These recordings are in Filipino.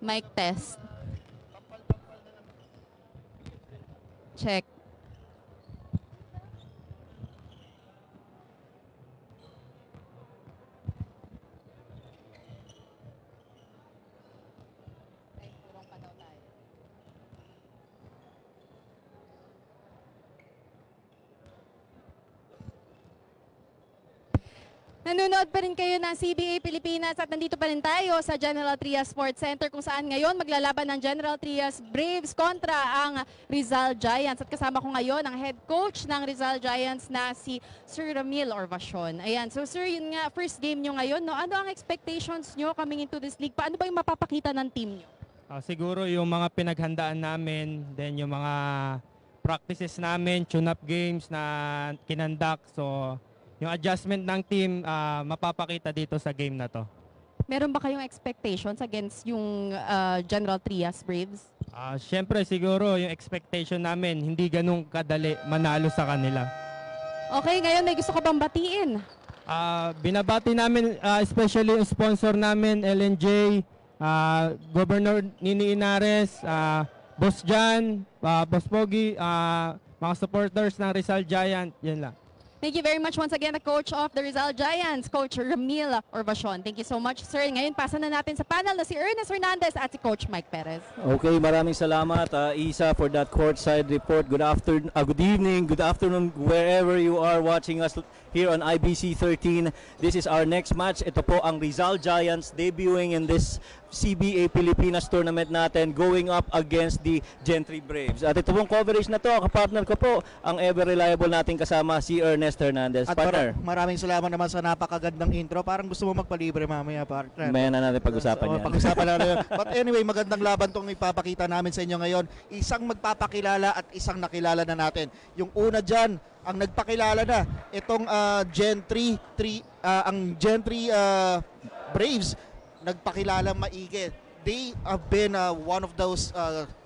Mic test. Check. Nanonood pa rin kayo ng CBA Pilipinas at nandito pa rin tayo sa General Trias Sports Center kung saan ngayon maglalaban ng General Trias Braves kontra ang Rizal Giants. At kasama ko ngayon ang head coach ng Rizal Giants na si Sir Ramil Orvacion. Ayan, so sir, yun nga, first game nyo ngayon, no? Ano ang expectations nyo coming into this league? Paano ba yung mapapakita ng team nyo? Siguro yung mga pinaghandaan namin, then yung mga practices namin, tune-up games na kinandak. So, yung adjustment ng team mapapakita dito sa game na to. Meron ba kayong expectations against yung General Trias Braves? Siyempre siguro yung expectation namin hindi ganun kadali manalo sa kanila. Okay, ngayon may gusto ka bang batiin? Binabati namin especially yung sponsor namin, LNJ, Governor Nini Inares, Boss Jan, Boss Pogi, mga supporters ng Rizal Giant, yan lang. Thank you very much once again, the coach of the Rizal Giants, Coach Ramil Orvacion. Thank you so much, sir. Ngayon, pasa na natin sa panel na si Ernest Hernandez at si Coach Mike Perez. Okay, maraming salamat, Isa, for that courtside report. Good evening, good afternoon, wherever you are watching us here on IBC 13. This is our next match. Ito po ang Rizal Giants debuting in this CBA Pilipinas tournament natin, going up against the Gentri Braves. At ito pong coverage na to, kapartner ko po, ang ever reliable nating kasama, si Ernest Hernandez. At partner, maraming salamat naman sa napakagandang intro. Parang gusto mo magpalibre mamaya, partner. maya na natin pag-usapan yan. Pag-usapan na yun. But anyway, magandang laban tong ipapakita namin sa inyo ngayon. Isang magpapakilala at isang nakilala na natin. Yung una dyan, ang nagpakilala na, itong Gentri Braves, nagpakilala maigi. They have been one of those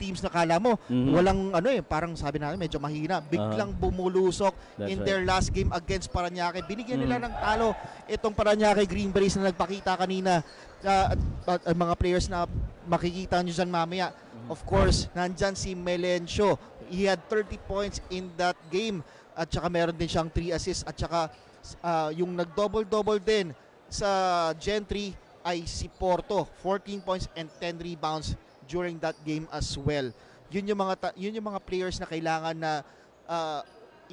teams na kala mo walang parang sabi natin medyo mahina, biglang bumulusok in their last game against Parañaque. Binigyan nila ng talo itong Parañaque Green Berets na nagpakita kanina, at mga players na makikita nyo dyan mamaya. Of course, nandyan si Melencio. He had 30 points in that game at saka meron din siyang 3 assists at saka yung nag-double-double din sa Gentry ay si Porto, 14 points and 10 rebounds during that game as well. Yun yung mga players na kailangan na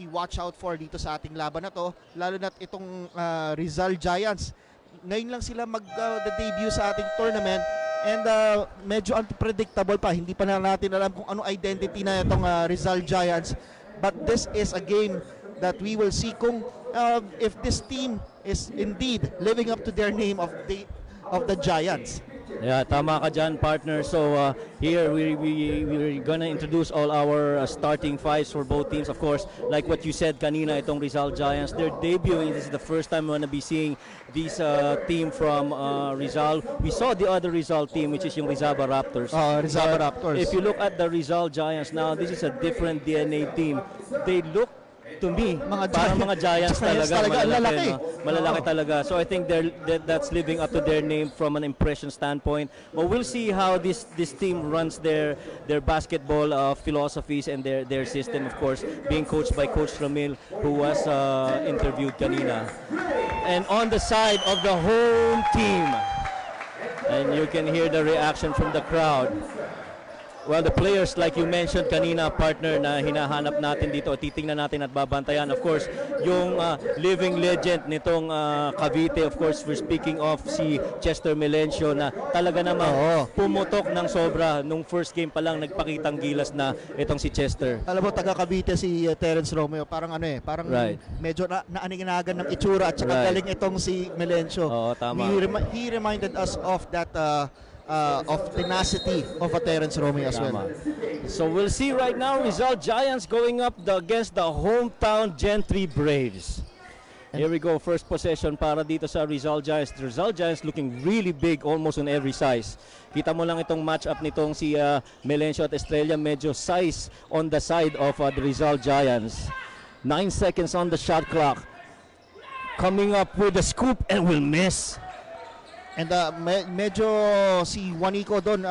i-watch out for dito sa ating laban na to, lalo na itong Rizal Giants. Ngayon lang sila mag-debut sa ating tournament and medyo unpredictable pa. Hindi pa na natin alam kung ano identity na itong Rizal Giants. But this is a game that we will see kung if this team is indeed living up to their name of the Giants. Yeah, tama ka dyan, partner. So here we're gonna introduce all our starting fives for both teams. Of course, like what you said kanina, itong Rizal Giants, they're debuting. This is the first time we're gonna be seeing this team from Rizal. We saw the other Rizal team, which is yung Rizaba Raptors. Rizaba Raptors. If you look at the Rizal Giants now, this is a different DNA team. They look to me, parang mga Giants talaga, malalaki, no? Malalaki talaga. So I think that's living up to their name from an impression standpoint. But we'll see how this team runs their basketball philosophies and their system, of course, being coached by Coach Ramil, who was interviewed kanina. And on the side of the home team, and you can hear the reaction from the crowd. Well, the players like you mentioned kanina, partner, na hinahanap natin dito, titingnan natin at babantayan. Of course, yung living legend nitong Cavite, of course, we're speaking of si Chester Melencio na talaga namang pumutok ng sobra. Nung first game pa lang, nagpakitang gilas na itong si Chester. Alam mo, taga Cavite si Terence Romeo, parang parang medyo naaninginagan ng itsura at saka galing itong si Melencio. Oo, tama. He reminded us of that of tenacity of a Terence Romeo as well. So we'll see right now Rizal Giants going up against the hometown Gentry Braves. Here we go, first possession para dito sa Rizal Giants. The Rizal Giants looking really big almost on every size. Kita mo lang itong matchup nitong si Melencio at Estrella, medyo size on the side of the Rizal Giants. 9 seconds on the shot clock. Coming up with a scoop and will miss. And medyo si Juanico doon,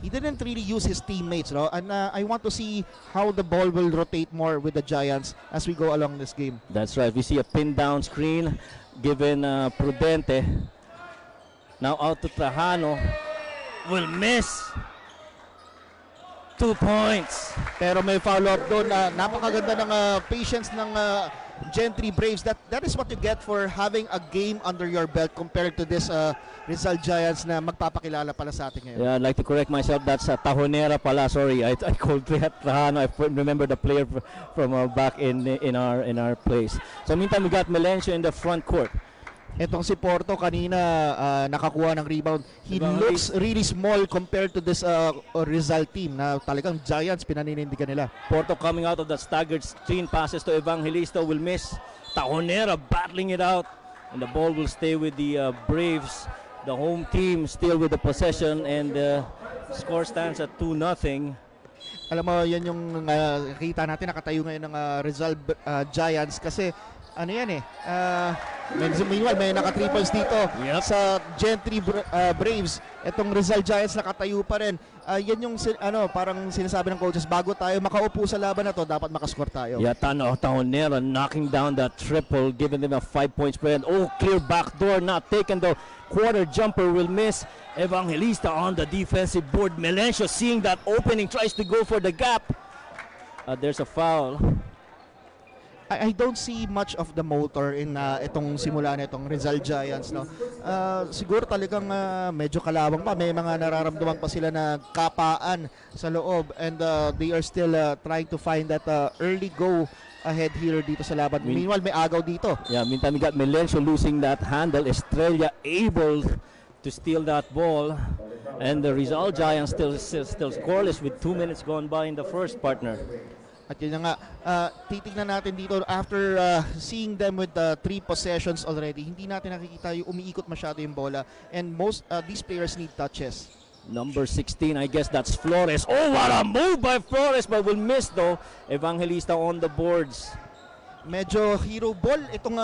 he didn't really use his teammates, no? And I want to see how the ball will rotate more with the Giants as we go along this game. That's right. We see a pin down screen given Prudente. Now out to Trajano. Will miss. 2 points. Pero may follow-up doon. Napakaganda ng patience ng Gentri Braves. That is what you get for having a game under your belt compared to this Rizal Giants na magpapakilala pala sa atin ngayon. Yeah, I'd like to correct myself. That's Tahonera pala. Sorry, I called Trajano. I remember the player from back in our place. So meantime, we got Melencio in the front court. Etong si Porto kanina nakakuha ng rebound. He looks really small compared to this Rizal team na talagang Giants pinaninindigan nila. Porto coming out of the staggered screen passes to Evangelista will miss. Tahonera battling it out. And the ball will stay with the Braves. The home team still with the possession and the score stands at 2-0. Alam mo, yan yung kita natin nakatayo ngayon ng Rizal Giants kasi ano yan meanwhile may naka 3 points dito sa Gentri Braves. Itong Rizal Giants nakatayo pa rin. Yan yung parang sinasabi ng coaches, bago tayo makaupo sa laban na to, dapat makascore tayo. Yeah, Tahonera knocking down that triple, giving them a 5-point spread. Oh, clear backdoor, not taken though. Quarter jumper will miss. Evangelista on the defensive board. Melencio seeing that opening, tries to go for the gap. There's a foul. I don't see much of the motor in itong simula na itong Rizal Giants, no. Siguro talagang medyo kalawang pa, may mga nararamdaman pa sila na kapaan sa loob, and they are still trying to find that early go ahead here dito sa laban. Meanwhile, may agaw dito. Yeah, meantime we got Melencio losing that handle. Estrella able to steal that ball, and the Rizal Giants still scoreless with 2 minutes gone by in the first, partner. At yun nga, titignan natin dito after seeing them with 3 possessions already, hindi natin nakikita yung umiikot masyado yung bola, and most these players need touches. Number 16, I guess that's Flores. Oh, what a move by Flores, but will miss though. Evangelista on the boards. Medyo hero ball itong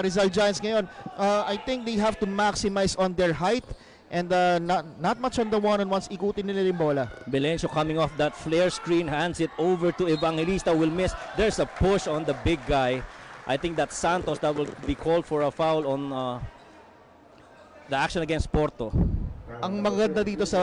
Rizal Giants ngayon. I think they have to maximize on their height and not much on the one-on-ones. Ikutin nila yung bola. Melencio coming off that flare screen, hands it over to Evangelista, will miss. There's a push on the big guy. I think that's Santos that will be called for a foul on the action against Porto. Ang maganda dito sa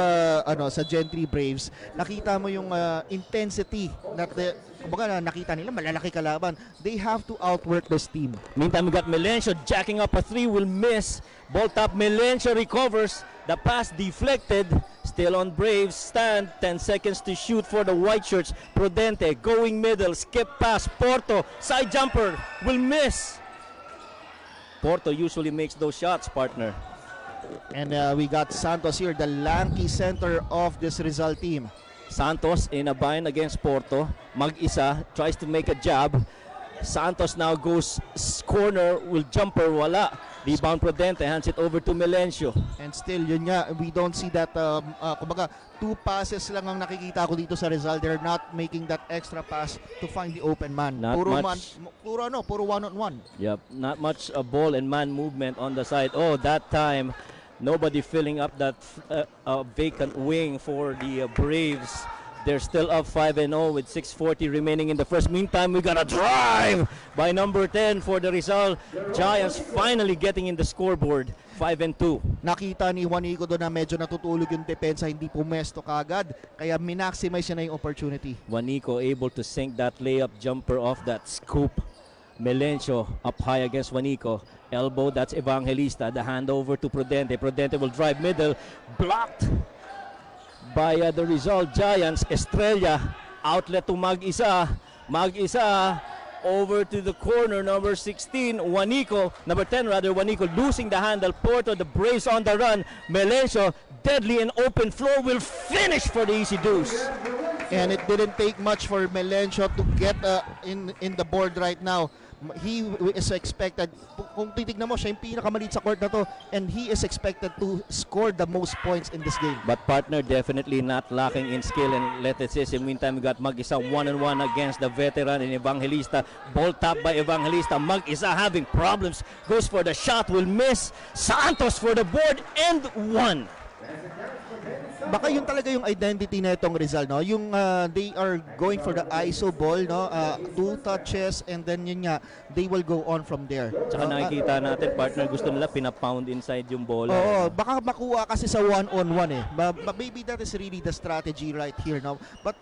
sa Gentri Braves, nakita mo yung intensity na kumbaga nakita nila malalaki kalaban. They have to outwork this team. Meantime, we got Melencio jacking up a 3, will miss. Ball tap, Melencio recovers. The pass deflected. Still on Braves stand. 10 seconds to shoot for the white shirts. Prudente going middle, skip pass. Porto side jumper will miss. Porto usually makes those shots, partner. And we got Santos here, the lanky center of this Rizal team. Santos in a bind against Porto. Mag-isa tries to make a jab. Santos now goes corner, will jumper, wala. Rebound Prudente, hands it over to Melencio. And still, yun nga, we don't see that, kumbaga, 2 passes lang ang nakikita ko dito sa Rizal. They're not making that extra pass to find the open man. Puro one-on-one. Yep, not much ball and man movement on the side. Oh, that time, nobody filling up that vacant wing for the Braves. They're still up 5-0 with 6:40 remaining in the first. Meantime, we got a drive by number 10 for the Rizal Giants, finally getting in the scoreboard. 5-2. Nakita ni Juanico doon na medyo natutulog yung depensa, hindi pumesto kagad, kaya minaximize siya na yung opportunity. Juanico able to sink that layup jumper off that scoop. Melencio up high against Juanico. Elbow, that's Evangelista. The handover to Prudente. Prudente will drive middle. Blocked by the Rizal Giants. Estrella, outlet to Mag-isa. Mag-isa over to the corner, number 16, Juanico, number 10 rather, Juanico losing the handle. Porto, the Braves on the run. Melencio, deadly and open floor, will finish for the easy deuce. And it didn't take much for Melencio to get in the board right now. He is expected, kung titignan mo, siya yung pinakamaliit sa court na to, and he is expected to score the most points in this game. But partner, definitely not lacking in skill, and let us say, in the meantime, we got Mag-isa one-on-one against the veteran in Evangelista. Ball tapped by Evangelista. Mag-isa having problems, goes for the shot, will miss. Santos for the board, and one. Baka yun talaga yung identity na itong Rizal, no? Yung they are going for the ISO ball, no? 2 touches, and then yun nga, they will go on from there. Tsaka nakikita natin, partner, gusto nila pinapound inside yung bola. Oo, baka makuha kasi sa one-on-one eh. But maybe that is really the strategy right here, no? But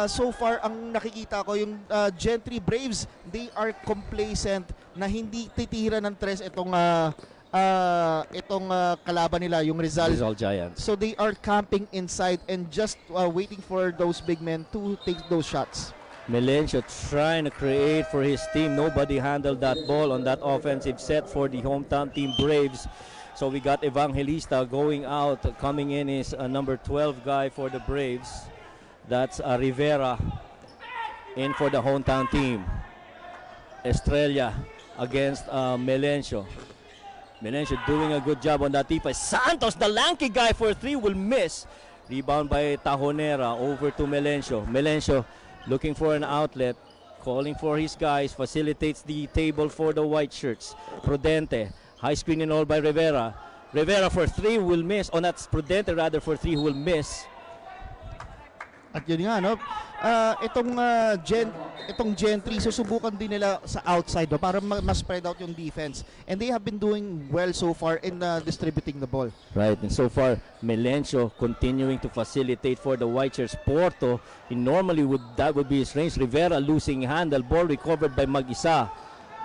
so far, ang nakikita ko, yung Gentri Braves, they are complacent na hindi titira ng tres itong kalaban nila, yung Rizal Giants. So they are camping inside and just waiting for those big men to take those shots. Melencio trying to create for his team. Nobody handled that ball on that offensive set for the hometown team Braves. So we got Evangelista going out. Coming in is number 12 guy for the Braves. That's Rivera in for the hometown team. Estrella against Melencio. Melencio doing a good job on that defense. Santos, the lanky guy for 3, will miss. Rebound by Tajonera over to Melencio. Melencio looking for an outlet, calling for his guys, facilitates the table for the white shirts. Prudente, high screen and all by Rivera. Rivera for 3 will miss. Oh, that's Prudente rather for 3 who will miss. At yun nga, no? Itong Gentry, susubukan din nila sa outside, no? Para mas-spread out yung defense. And they have been doing well so far in distributing the ball. Right, and so far, Melencio continuing to facilitate for the white shirts. Porto, normally that would be his range. Rivera losing handle, ball recovered by Mag-isa.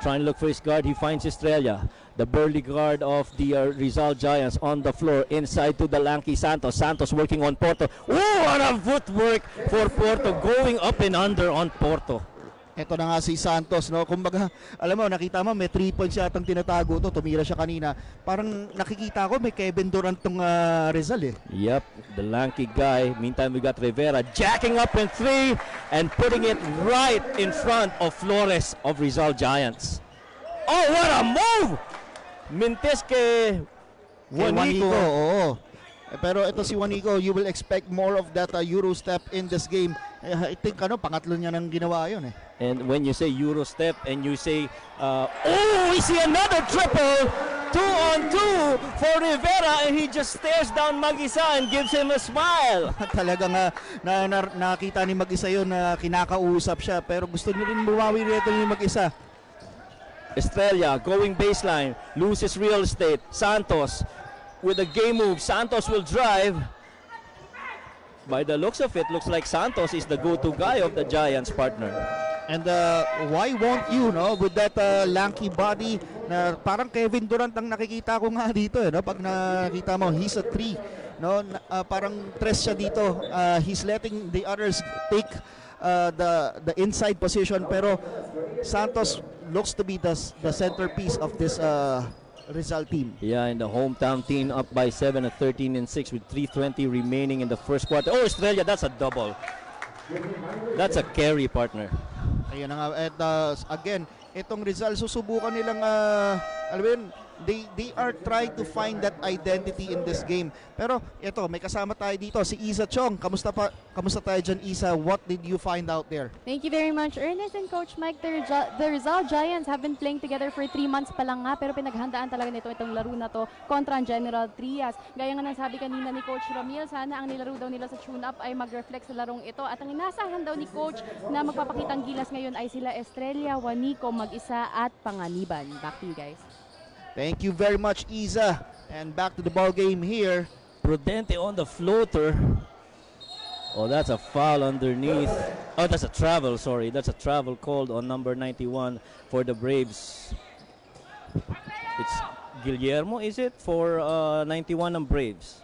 Trying to look for his guard, he finds Estrella. The burly guard of the Rizal Giants on the floor, inside to the lanky Santos. Santos working on Porto. Oh, what a footwork for Porto, going up and under on Porto. Ito na nga si Santos, no? Kumbaga, alam mo, nakita mo, may 3 points yatang tinatago to. Tumira siya kanina. Parang nakikita ko, may Kevin Durant tong Rizal eh. Yep, the lanky guy. Meantime, we got Rivera jacking up in 3 and putting it right in front of Flores of Rizal Giants. Oh, what a move! Mintes kay Juanico. Oo. Pero ito si Juanico, you will expect more of that Euro step in this game. I think pangatlo niya nang ginawa yun eh. And when you say Euro step and you say, oh, we see another triple! 2-on-2 for Rivera, and he just stares down Mag-isa and gives him a smile. Talagang nakita ni Mag-isa yun na kinakausap siya, pero gusto niya rin bumawi rito ni Mag-isa. Estrella going baseline, loses real estate. Santos with a game move. Santos will drive. By the looks of it, looks like Santos is the go-to guy of the Giants, partner. And why won't you, no? With that lanky body, na parang Kevin Durant ang nakikita ko nga dito, no? Pag nakita mo, he's a 3, no? Parang 3 siya dito. He's letting the others take the inside position, pero Santos looks to be the centerpiece of this Rizal team. Yeah, and the hometown team up by 7 at 13 and 6 with 3:20 remaining in the first quarter. Oh, Estrella, that's a double. That's a carry, partner. Ayun na nga. At again, itong Rizal, susubukan nilang, alam mo yun, they are trying to find that identity in this game. Pero ito, may kasama tayo dito, si Isa Chong. Kamusta tayo dyan, Isa? What did you find out there? Thank you very much, Ernest and Coach Mike. The Rizal Giants have been playing together for 3 months pa lang nga, pero pinaghandaan talaga nito itong laro na to kontra ang General Trias. Gaya nga ng sabi kanina ni Coach Ramil, sana ang nilaro daw nila sa tune-up ay mag-reflect sa larong ito. At ang inasahan daw ni Coach na magpapakitang gilas ngayon ay sila Estrella, Juanico, Mag-isa at Panganiban. Back to you guys. Thank you very much, Isa. And back to the ball game here. Prudente on the floater. Oh, that's a foul underneath. Oh, that's a travel, sorry. That's a travel called on number 91 for the Braves. It's Guillermo, is it? For 91 ng Braves.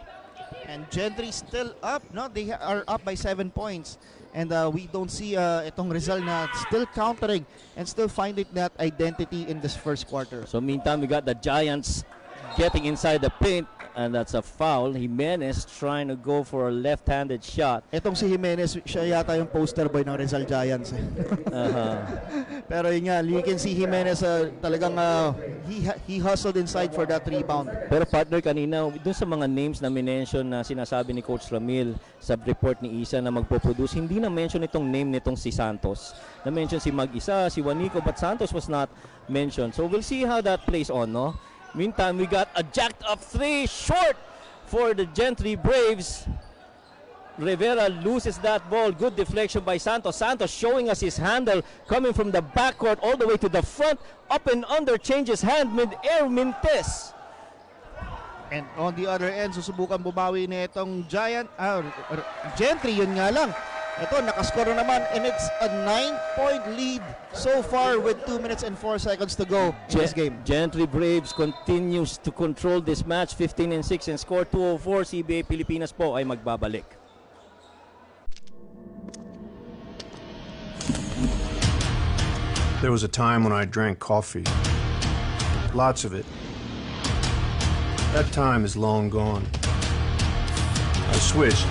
And Gentry still up, no? They are up by 7 points. And we don't see itong Rizal na still countering and still finding that identity in this first quarter. So meantime, we got the Giants getting inside the paint. and that's a foul. Jimenez trying to go for a left-handed shot. Etong si Jimenez, siya yata yung poster boy ng Rizal Giants. Pero yun nga, you can see Jimenez talagang he hustled inside for that rebound. Pero partner, kanina, dun sa mga names na minention na sinasabi ni Coach Ramil sa report ni Isa na magpo-produce, hindi na mention itong name nitong si Santos. Na-mention si Mag-Isa, si Juanico, but Santos was not mentioned. So we'll see how that plays on, no? Meantime, we got a jacked up three short for the Gentri Braves. Rivera loses that ball. Good deflection by Santos. Santos showing us his handle coming from the backcourt all the way to the front. Up and under, changes hand mid-air, Mintes. And on the other end, susubukan bumawi na itong Gentri, yun nga lang. Ito, nakascore na naman, and it's a 9-point lead so far with 2 minutes and 4 seconds to go in this game. Gentri Braves continues to control this match, 15-6 and score 204. CBA Pilipinas po ay magbabalik. There was a time when I drank coffee. Lots of it. That time is long gone. I switched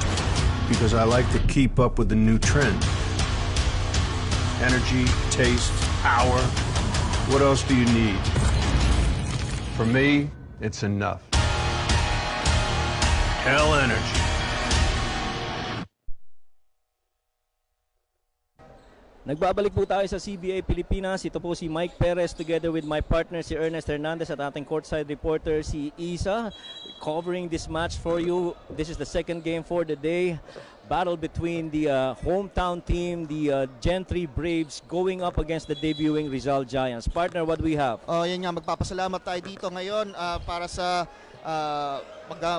because I like to keep up with the new trend. Energy, taste, power. What else do you need? For me, it's enough. Hell Energy. Nagbabalik po tayo sa CBA Pilipinas. Ito po si Mike Perez together with my partner si Ernest Hernandez at ating courtside reporter si Isa covering this match for you. This is the second game for the day. Battle between the hometown team, the Gentri Braves, going up against the debuting Rizal Giants. Partner, what do we have? Yan nga, magpapasalamat tayo dito ngayon para sa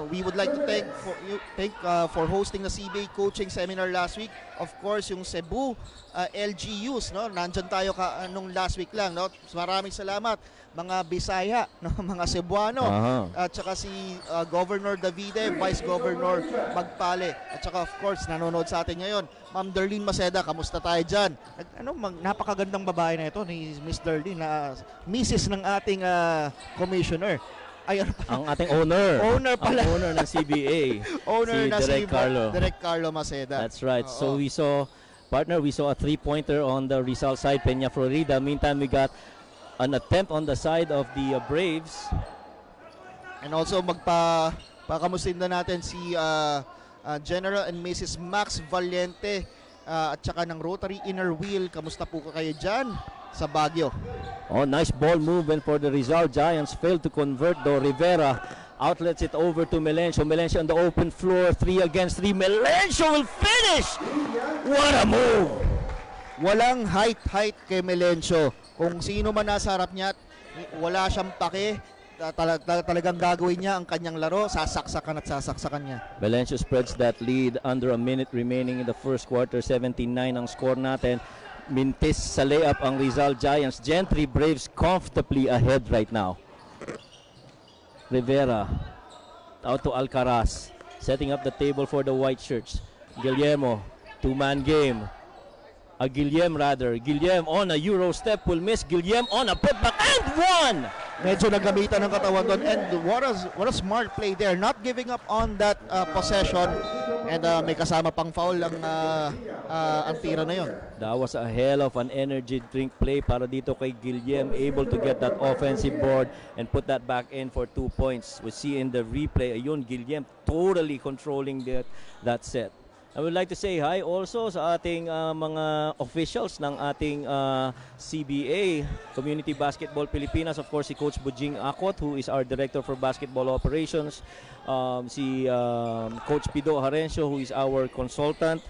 we would like to thank for hosting the CBA coaching seminar last week. Of course, yung Cebu LGUs, no? Nandyan tayo nung last week lang, no? Maraming salamat mga Bisaya, no? Mga Cebuano, at saka si Governor Davide, Vice Governor Magpale, at saka of course nanonood sa atin ngayon Ma'am Darlene Maceda. Kamusta tayo dyan? Napakagandang babae na ito ni Miss Darlene, na Mrs. ng ating commissioner. Ang ating owner pala. Ang owner ng CBA. Owner si na Direk Carlo Maceda. That's right. So we saw a three-pointer on the Rizal side, Peña Florida. Meantime, we got an attempt on the side of the Braves. And also pakamusin na natin si General and Mrs. Max Valiente at saka ng Rotary Inner Wheel. Kamusta po kayo dyan sa Baguio? Oh, nice ball movement for the Rizal Giants. Failed to convert though. Rivera outlets it over to Melencio. Melencio on the open floor. 3 against 3. Melencio will finish! What a move! Walang height kay Melencio. Kung sino man nasa harap niya, wala siyang pake. Talagang gagawin niya ang kanyang laro. Sasaksakan niya. Melencio spreads that lead under a minute remaining in the first quarter. 17-9 ang score natin. Mintis sa layup ang Rizal Giants. Gentri Braves comfortably ahead right now. Rivera out to Alcaraz, setting up the table for the white shirts. Guillermo, two-man game. Guillem on a Euro step will miss. Guillem on a putback and one! Medyo nagamitan ng katawan doon, and what a smart play there, not giving up on that possession, and may kasama pang foul ang tira na yon. That was a hell of an energy drink play para dito kay Guillem, able to get that offensive board and put that back in for 2 points. We see in the replay, ayun, Guillem totally controlling that set. I would like to say hi also sa ating mga officials ng ating CBA, Community Basketball Pilipinas. Of course, si Coach Bujing Akot, who is our Director for Basketball Operations. Si Coach Pido Harencio, who is our consultant.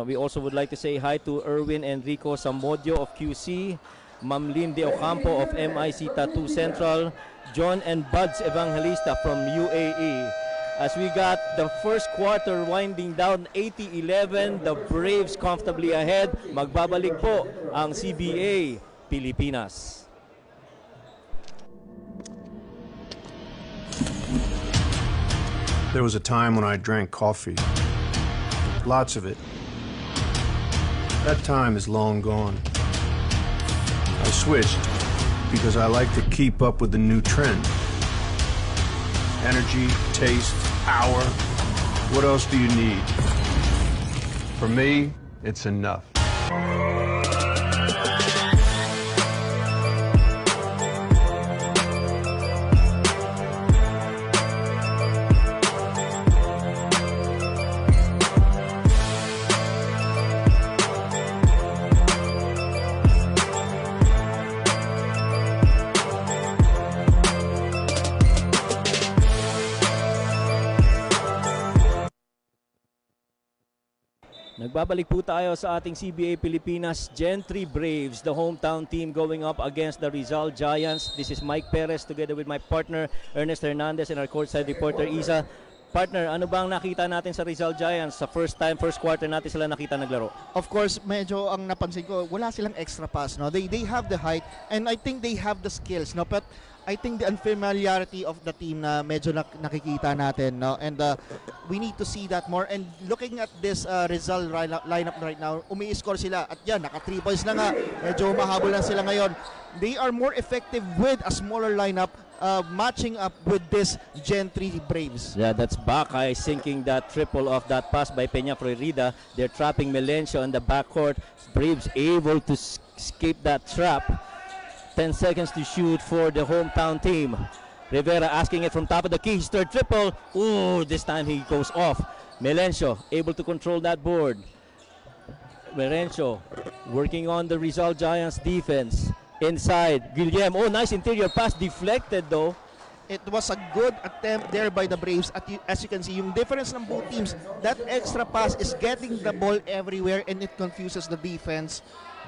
We also would like to say hi to Erwin Enrico Samodio of QC, Ma'am Lynn De Ocampo of MIC Tattoo Central, John and Buds Evangelista from UAE. As we got the first quarter winding down 80-11, the Braves comfortably ahead. Magbabalik po ang CBA Pilipinas. There was a time when I drank coffee. Lots of it. That time is long gone. I switched because I like to keep up with the new trend. Energy, taste, power. What else do you need? For me, it's enough. Nagbabalik po tayo sa ating CBA Pilipinas Gentri Braves, the hometown team going up against the Rizal Giants. This is Mike Perez together with my partner Ernest Hernandez and our courtside reporter Isa. Partner, ano bang nakita natin sa Rizal Giants sa first quarter natin sila nakita naglaro? Of course, medyo ang napansin ko, wala silang extra pass, no? They have the height and I think they have the skills, no? But I think the unfamiliarity of the team na medyo nakikita natin, no? And we need to see that more. And looking at this Rizal lineup right now, umi-score sila at yan, naka 3 points na nga. Medyo mahabol lang sila ngayon. They are more effective with a smaller lineup, matching up with this Gentri Braves. Yeah, that's Bakay sinking that triple off that pass by Peña Florida. They're trapping Melencio in the backcourt. Braves able to escape that trap. 10 seconds to shoot for the hometown team. Rivera asking it from top of the key. His third triple. Ooh, this time he goes off. Melencio able to control that board. Melencio working on the Rizal Giants defense. Inside, Guillem. Oh, nice interior pass. Deflected though. It was a good attempt there by the Braves. As you can see, yung difference ng both teams, that extra pass is getting the ball everywhere and it confuses the defense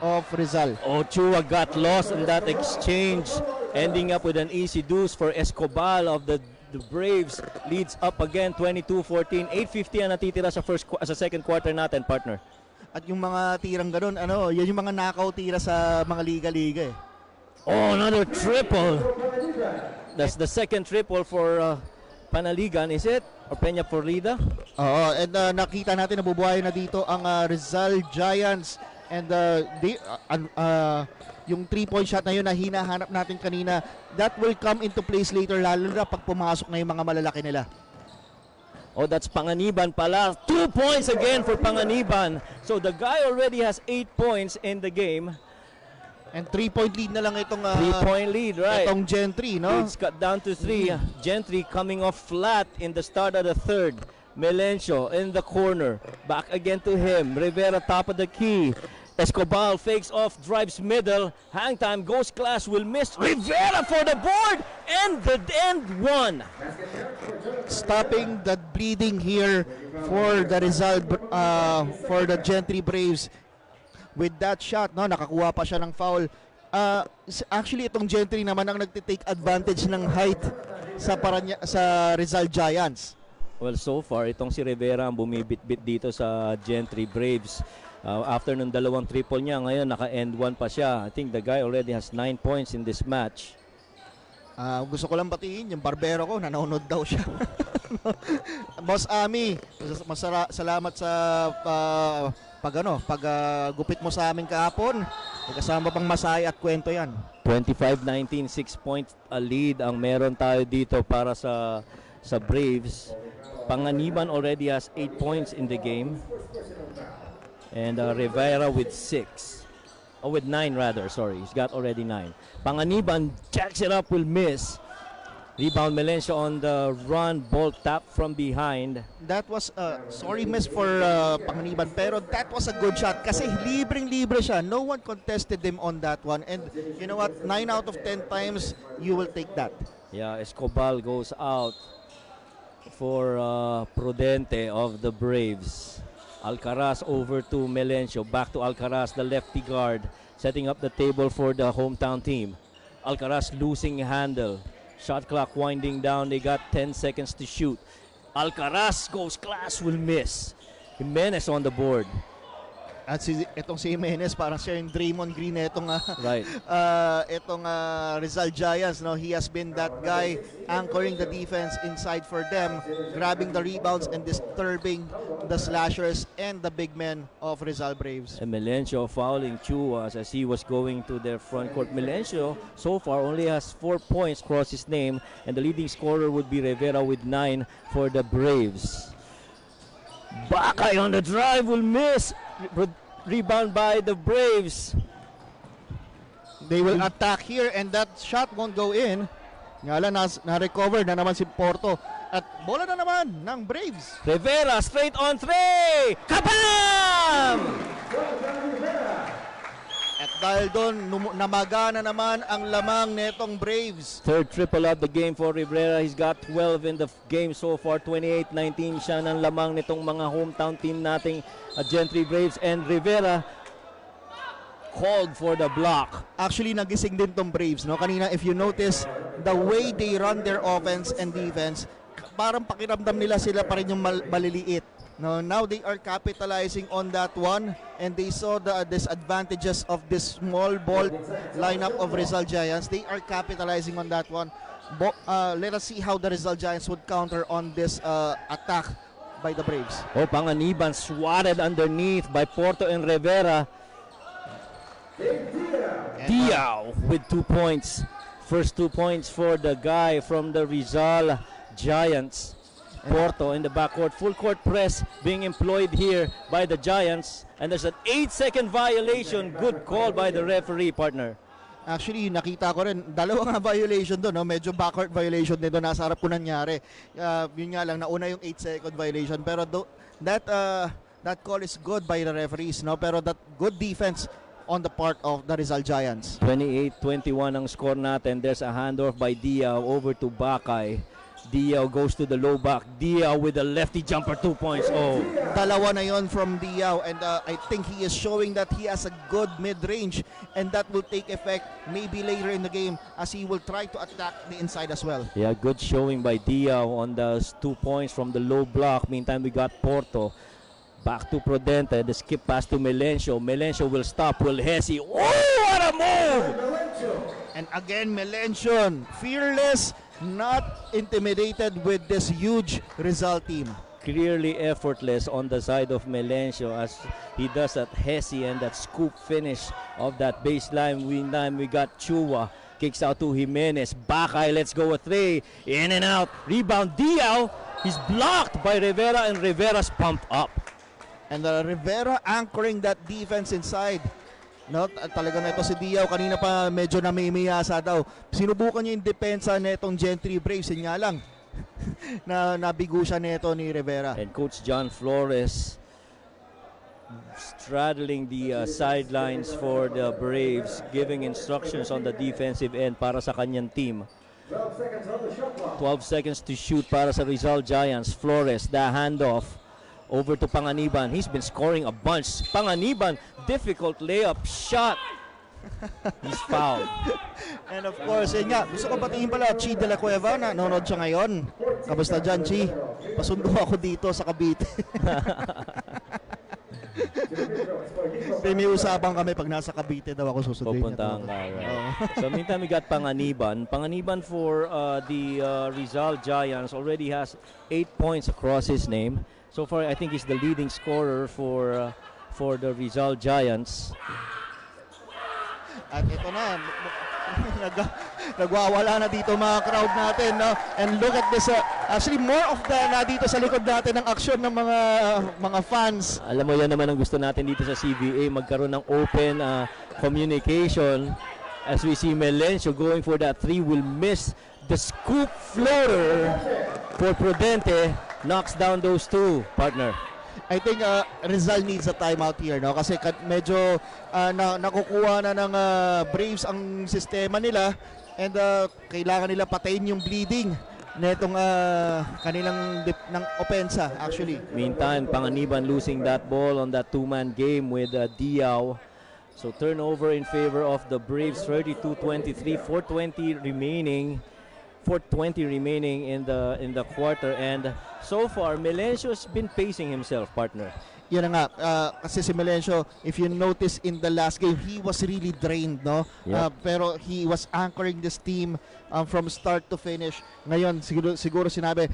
of Rizal. Ochoa got lost in that exchange, ending up with an easy deuce for Escobar of the Braves. Leads up again 22-14. 8:50 ang natitira sa second quarter natin, partner. At yung mga tirang ganun, yan yung mga knockout tira sa mga liga-liga eh. Oh, another triple. That's the second triple for Panaligan, is it? Or Peña Florida? Oo, and nakita natin nabubuhay na dito ang Rizal Giants. And yung 3-point shot na yun na hinahanap natin kanina, that will come into place later, lalo na pag pumasok na yung mga malalaki nila. Oh, that's Panganiban pala. 2 points again for Panganiban. So the guy already has 8 points in the game. And 3-point lead na lang itong 3-point lead, right? Itong Gentri, no? It's cut down to 3. Gentri coming off flat in the start of the third. Melencio in the corner. Back again to him. Rivera top of the key. Escobar fakes off, drives middle. Hang time, goes class, will miss. Rivera for the board, and the end one. Stopping the bleeding here for the result, for the Gentri Braves. With that shot, no, nakakuha pa siya ng foul. Actually, itong Gentri naman ang nagtitake advantage ng height sa Rizal Giants. Well, so far, itong si Rivera ang bumibit-bit dito sa Gentri Braves. After nung dalawang triple niya, ngayon naka-end one pa siya. I think the guy already has 9 points in this match. Gusto ko lang batiin, yung barbero ko, nanonood daw siya. Boss Ami, salamat sa paggupit mo sa amin kahapon. Kasama pang masaya at kwento yan. 25-19, 6-point lead ang meron tayo dito para sa Braves. Panganiban already has 8 points in the game. And Rivera with 6. Oh, with 9 rather, sorry. He's got already 9. Panganiban jacks it up, will miss. Rebound Melencio on the run, ball tap from behind. That was sorry miss for Panganiban, pero that was a good shot kasi libreng-libre siya. No one contested him on that one. And you know what? 9 out of 10 times you will take that. Yeah, Escobar goes out for Prudente of the Braves. Alcaraz over to Melencio. Back to Alcaraz, the lefty guard, setting up the table for the hometown team. Alcaraz losing handle. Shot clock winding down. They got 10 seconds to shoot. Alcaraz goes class, will miss. Jimenez on the board. At itong si Jimenez parang siya yung Draymond Green itong Right. Rizal Giants, no. He has been that guy anchoring the defense inside for them, grabbing the rebounds and disturbing the slashers and the big men of Rizal Braves. And Melencio fouling Chua as he was going to their front court. Melencio so far only has 4 points across his name, and the leading scorer would be Rivera with 9 for the Braves. Bakay on the drive will miss. Rebound by the Braves. They will attack here and that shot won't go in. Nga lang, na-recover na naman si Porto. At bola na naman ng Braves. Rivera straight on 3. Kabam! At dahil doon, namaga na naman ang lamang netong Braves. Third triple of the game for Rivera. He's got 12 in the game so far. 28-19 siya ng lamang nitong mga hometown team nating Gentri Braves. And Rivera called for the block. Actually, nagising din tong Braves, no? Kanina, if you notice, the way they run their offense and defense, parang pakiramdam nila sila pa rin yung maliliit. No, now they are capitalizing on that one, and they saw the disadvantages of this small ball lineup of Rizal Giants. They are capitalizing on that one. Let us see how the Rizal Giants would counter on this attack by the Braves. Oh, Panganiban swatted underneath by Porto and Rivera. Diao with 2 points. First 2 points for the guy from the Rizal Giants. Porto in the backcourt. Full court press being employed here by the Giants. And there's an 8-second violation. Good call by the referee, partner. Actually, nakita ko rin, dalawa nga violation doon. No? Medyo backcourt violation din doon. Nasa harap ko nangyari. Yun nga lang, nauna yung 8-second violation. Pero that call is good by the referees. No? Pero that good defense on the part of the Rizal Giants. 28-21 ang score natin. There's a handoff by Diao over to Bakay. Diao goes to the low back. Diao with a lefty jumper, 2 points. Oh, dalawa na yon from Diao, and I think he is showing that he has a good mid-range, and that will take effect maybe later in the game as he will try to attack the inside as well. Yeah, good showing by Diao on those 2 points from the low block. Meantime, we got Porto. Back to Prudente. The skip pass to Melencio. Melencio will stop. Will Hesi. Oh, what a move! And again, Melencio, fearless, not intimidated with this huge Rizal team. Clearly effortless on the side of Melencio as he does that Hesi and that scoop finish of that baseline. We got Chua. Kicks out to Jimenez. Bakay, let's go a 3. In and out. Rebound, Diao. He's blocked by Rivera, and Rivera's pumped up. And Rivera anchoring that defense inside. No, talagang ito si Diao kanina pa medyo namimiyasa daw. Sinubukan niya yung depensa nitong Gentri Braves, nga lang na nabigo siya nito ni Rivera. And Coach John Flores straddling the sidelines for the Braves, giving instructions on the defensive end para sa kanyang team. 12 seconds to shoot para sa Rizal Giants. Flores, the handoff over to Panganiban. He's been scoring a bunch. Panganiban, difficult layup shot. He's fouled. And of course, yun nga, gusto ko patingin pala, Chi de la Cueva, nanonood siya ngayon. Kamusta dyan, Chi? Pasundo ako dito sa Cavite. May usapan kami pag nasa Cavite daw ako susunduin. Pupuntahan ka. Right. So meantime, we got Panganiban. Panganiban for the Rizal Giants already has 8 points across his name. So far, I think he's the leading scorer for the Rizal Giants. At ito na, nagwawala na dito mga crowd natin, no? And look at this, actually more of the dito sa likod natin ng aksyon ng mga fans. Alam mo, yan naman ang gusto natin dito sa CBA, magkaroon ng open communication. As we see Melencio going for that 3, will miss the scoop floater for Prudente. Knocks down those 2, partner. I think Rizal needs a timeout here, no? Kasi medyo nakukuha na ng Braves ang sistema nila, and kailangan nila patayin yung bleeding netong kanilang ng opensa actually. Meantime, Panganiban losing that ball on that 2-man game with Diao. So turnover in favor of the Braves, 32-23, 4:20 remaining. 4:20 remaining in the quarter, and so far Melencio has been pacing himself, partner. Yun na nga, kasi si Melencio, if you notice in the last game, he was really drained, no? Yep. Pero he was anchoring this team from start to finish. Ngayon, siguro sinabi,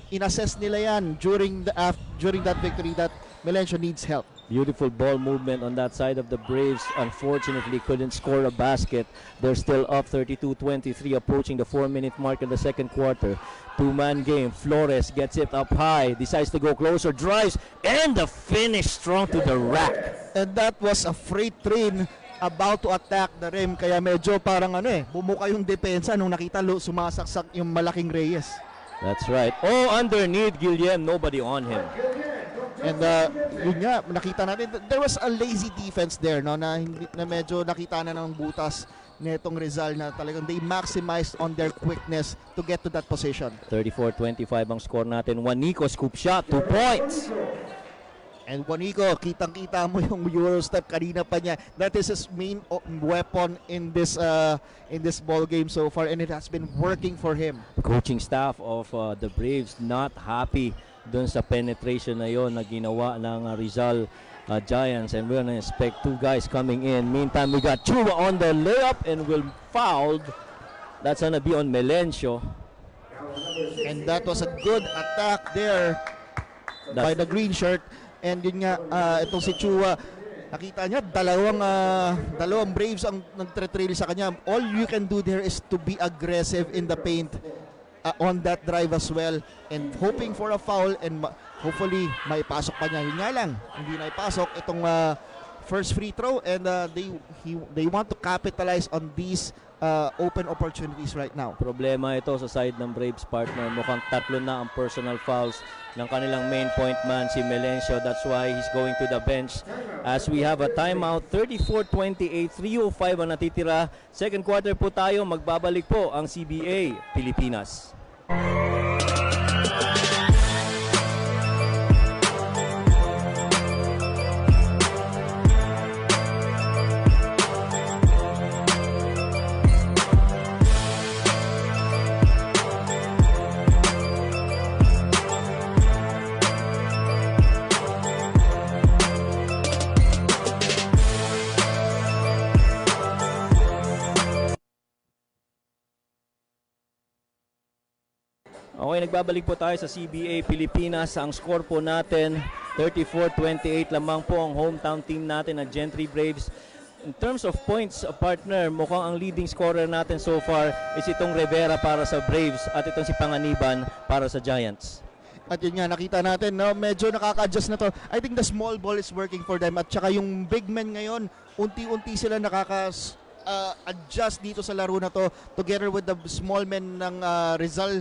inassess nila yan during that victory that Melencio needs help. Beautiful ball movement on that side of the Braves. Unfortunately, couldn't score a basket. They're still up 32-23, approaching the 4-minute mark in the second quarter. Two-man game. Flores gets it up high, decides to go closer, drives, and the finish strong to the rack. And that was a freight train about to attack the rim. Kaya medyo parang bumuka yung depensa nung nakita sumasaksak yung malaking Reyes. That's right. Oh, underneath Guillem, nobody on him. And yun nga, nakita natin, there was a lazy defense there, no, na medyo nakita na ng butas netong Rizal na talagang they maximized on their quickness to get to that position. 34-25 ang score natin. Juanico scoop shot, 2 points. And Juanico, kitang-kita mo yung Euro step kanina pa niya. That is his main weapon in this ball game so far, and it has been working for him. Coaching staff of the Braves not happy dun sa penetration na yon na ginawa ng Rizal Giants, and we're gonna expect 2 guys coming in. Meantime, we got Chua on the layup and will fouled. That's gonna be on Melencio. And that was a good attack there by the green shirt. And yun nga, itong si Chua, nakita niya dalawang Braves ang nagtre-trail sa kanya. All you can do there is to be aggressive in the paint on that drive as well, and hoping for a foul, and hopefully maipasok pa niya. Yun nga lang, hindi na ipasok itong first free throw, and they want to capitalize on these open opportunities right now. Problema ito sa side ng Braves, partner. Mukhang 3 na ang personal fouls ng kanilang main point man, si Melencio. That's why he's going to the bench as we have a timeout. 34-28, 3:05 ang natitira. Second quarter po tayo. Magbabalik po ang CBA Pilipinas. Okay, nagbabalik po tayo sa CBA Pilipinas. Ang score po natin, 34-28 lamang po ang hometown team natin na Gentri Braves. In terms of points, partner, mukhang ang leading scorer natin so far is itong Rivera para sa Braves at itong si Panganiban para sa Giants. At yun nga, nakita natin, no, medyo nakaka-adjust na to. I think the small ball is working for them. At saka yung big men ngayon, unti-unti sila adjust dito sa laro na to, together with the small men ng Rizal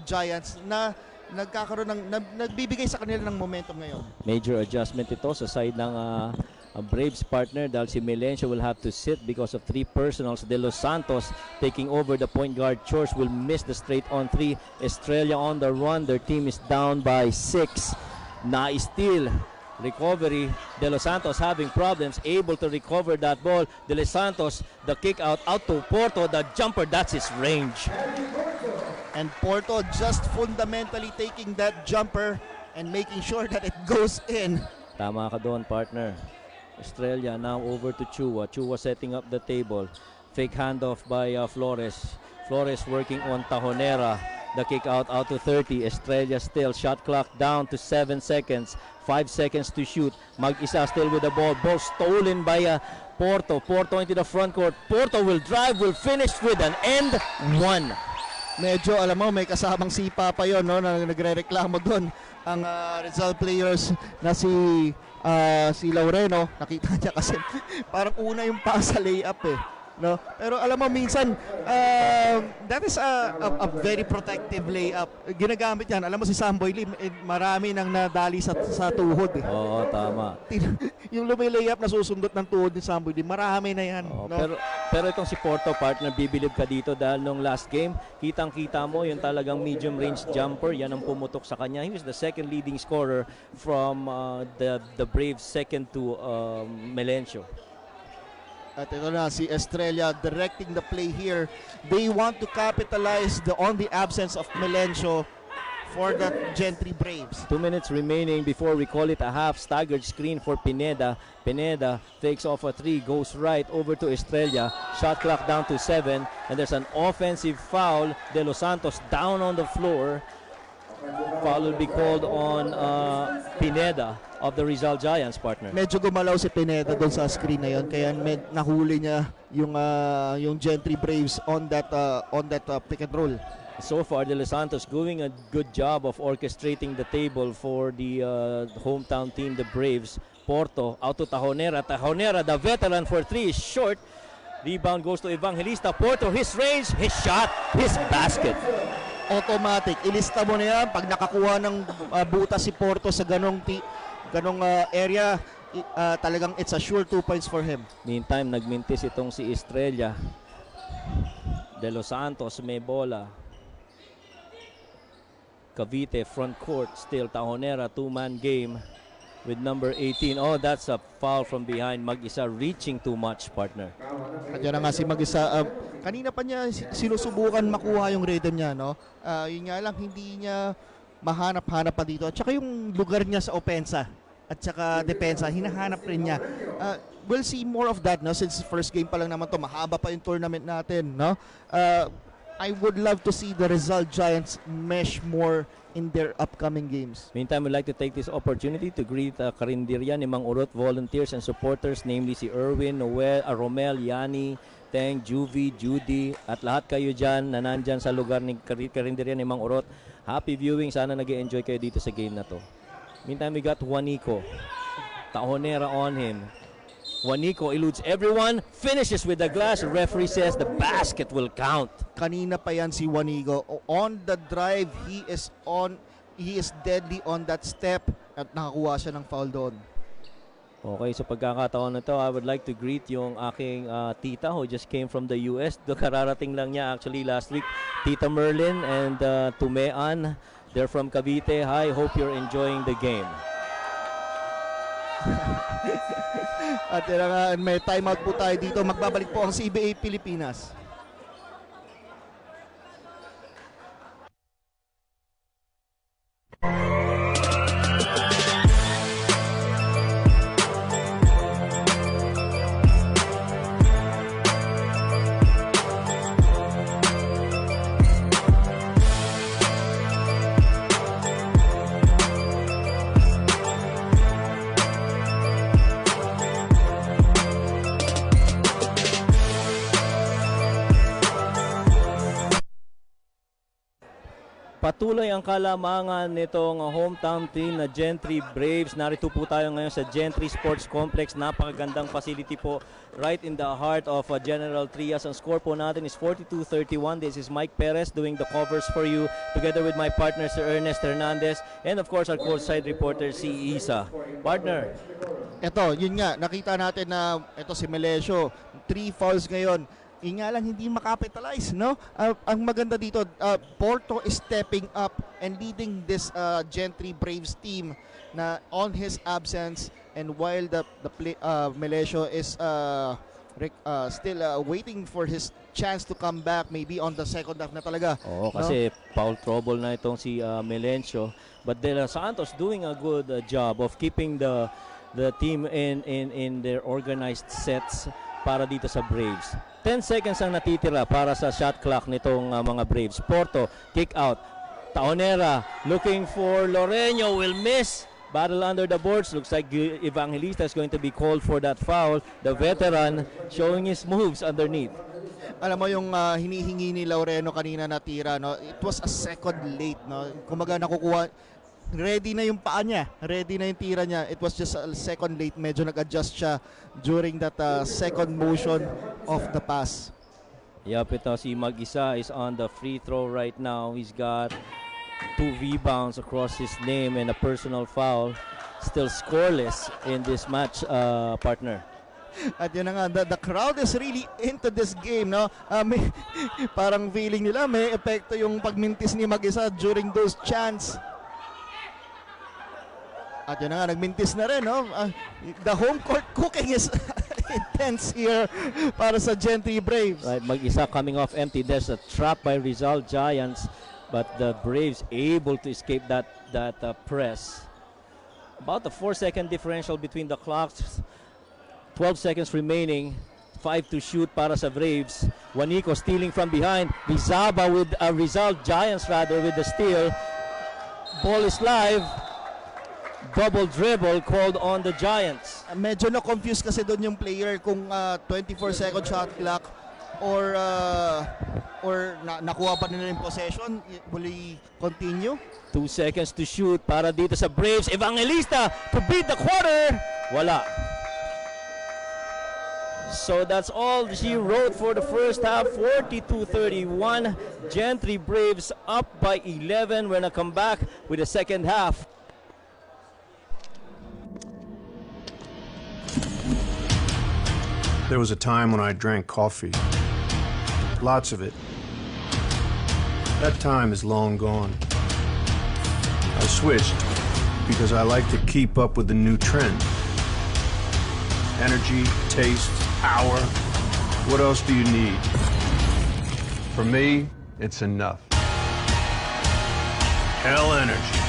Giants na nagkakaroon nagbibigay sa kanila ng momentum ngayon. Major adjustment ito sa side ng Braves, partner, dahil si Melencio will have to sit because of 3 personals. De Los Santos taking over the point guard chores will miss the straight on 3. Estrella on the run. Their team is down by 6. Na-steal recovery. De Los Santos having problems, able to recover that ball. De Los Santos, the kick out to Porto, the jumper, that's his range. And Porto just fundamentally taking that jumper and making sure that it goes in. Tama ka doon, partner. Estrella now over to Chua. Chua setting up the table. Fake handoff by Flores. Flores working on Tajonera. The kick out to 30. Estrella still. Shot clock down to 7 seconds. 5 seconds to shoot. Mag-isa still with the ball. Ball stolen by Porto. Porto into the front court. Porto will drive, will finish with an end one. Medyo alam mo, may kasamang sipa pa yon, no, na nagre-reklamo doon ang Rizal players na si Laureno. Nakita niya kasi parang una yung pass sa layup no? Pero alam mo minsan that is a very protective layup. Ginagamit yan. Alam mo si Samboy Lim, marami nang nadali sa tuhod Oo, tama. Yung layup na susundot ng tuhod ni Samboy Lim, marami na yan, no? Pero itong si Porto, partner, bibilib ka dito dahil nung last game, kitang-kita mo yung talagang medium range jumper, yan ang pumutok sa kanya. He was the second leading scorer from the Braves, second to Melencio. At ito na si Estrella directing the play here. They want to capitalize on the absence of Melencio for the Gentri Braves. 2 minutes remaining before we call it a half. Staggered screen for Pineda. Pineda takes off a 3, goes right over to Estrella. Shot clock down to 7, and there's an offensive foul. De Los Santos down on the floor. Foul will be called on Pineda of the Rizal Giants, partner. Medyo gumalaw si Pineda doon sa screen na yon, kaya nahuli niya yung Gentri Braves on that pick and roll. So far, De Los Santos doing a good job of orchestrating the table for the hometown team, the Braves. Porto out to Tajonera. Tajonera, the veteran, for 3 is short. Rebound goes to Evangelista. Porto, his range, his shot, his basket. Automatic. Ilista mo na yan. Pag nakakuha ng butas si Porto sa ganong area, talagang it's a sure 2 points for him. Meantime, nagmintis itong si Estrella. De Los Santos may bola. Cavite front court still. Tajonera 2-man game with number 18. Oh, that's a foul from behind. Mag-isa reaching too much, partner. Kaya na nga si Mag-isa. Kanina pa niya sinusubukan makuha yung rhythm niya, no? Yun nga lang, hindi niya mahanap-hanap pa dito. At saka yung lugar niya sa opensa at saka depensa, hinahanap rin niya. We'll see more of that, no? Since first game pa lang naman to, mahaba pa yung tournament natin, no? I would love to see the Rizal Giants mesh more in their upcoming games. Meantime, we'd like to take this opportunity to greet karinderya ni Mang Urot volunteers and supporters, namely si Erwin, Noel, Romel, Yani, Teng, Juvie, Judy, at lahat kayo dyan na nandyan sa lugar ng karinderya ni Mang Urot. Happy viewing. Sana nag-enjoy kayo dito sa game na to. Meantime, we got Juanico. Tajonera on him. Juanico eludes everyone, finishes with the glass. Referee says the basket will count. Kanina pa yan si Juanico. On the drive, he is deadly on that step at nakakuha siya ng foul doon. Okay, so pagkakataon na to, I would like to greet yung aking tita who just came from the US. Kararating lang niya actually last week. Tita Merlin and Tumean. They're from Cavite. Hi, hope you're enjoying the game. At yun nga, may timeout po tayo dito. Magbabalik po ang CBA Pilipinas. Patuloy ang kalamangan nitong hometown team na Gentri Braves. Narito po tayo ngayon sa Gentri Sports Complex. Napakagandang facility po right in the heart of General Trias. Ang score po natin is 42-31. This is Mike Perez doing the covers for you together with my partner Sir Ernest Hernandez and of course our courtside reporter si Isa. Partner. Ito, yun nga, nakita natin na ito si Melesio, 3 fouls ngayon. Nga lang hindi makapitalize, no? Ang maganda dito, Porto is stepping up and leading this Gentri Braves team na on his absence, and while the Melesio is still waiting for his chance to come back maybe on the second half na talaga. Oo, kasi foul trouble na itong si Melencio. But De Los Santos doing a good job of keeping the team in their organized sets para dito sa Braves. 10 seconds ang natitira para sa shot clock nitong mga Braves. Porto, kick out. Tajonera looking for Loreño, will miss. Battle under the boards. Looks like Evangelista is going to be called for that foul. The veteran showing his moves underneath. Alam mo yung hinihingi ni Loreño kanina na tira, no? It was a second late, no? Kumaga nakukuha, ready na yung paa niya, ready na yung tira niya. It was just a second late. Medyo nag-adjust siya during that second motion of the pass. Yup, ito si Mag-isa is on the free throw right now. He's got 2 rebounds across his name and a personal foul. Still scoreless in this match, partner. At yun na nga, the crowd is really into this game, no? Parang feeling nila may epekto yung pagmintis ni Mag-isa during those chants. At yun na nga, nagmintis na rin, no? The home court cooking is intense here para sa Gentri Braves. Right, Mag-isa coming off empty. There's a trap by Rizal Giants. but the Braves able to escape that press. About a 4-second differential between the clocks. 12 seconds remaining. 5 to shoot para sa Braves. Juanico stealing from behind. Rizaba with Rizal Giants rather with the steal. Ball is live. Double dribble called on the Giants. Medyo na-confuse kasi doon yung player kung 24-second shot clock or nakuha pa nila yung possession. Will he continue? 2 seconds to shoot para dito sa Braves. Evangelista to beat the quarter. Wala. So that's all she wrote for the first half. 42-31. Gentri Braves up by 11. We're gonna come back with the second half. There was a time when I drank coffee. Lots of it. That time is long gone. I switched because I like to keep up with the new trend. Energy, taste, power. What else do you need? For me, it's enough. Hell Energy.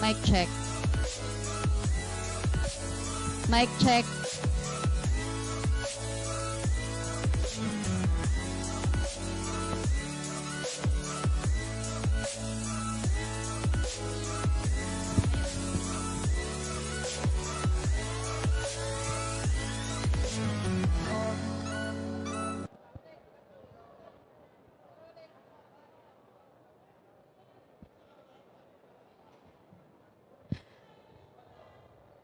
Mic check. Mic check.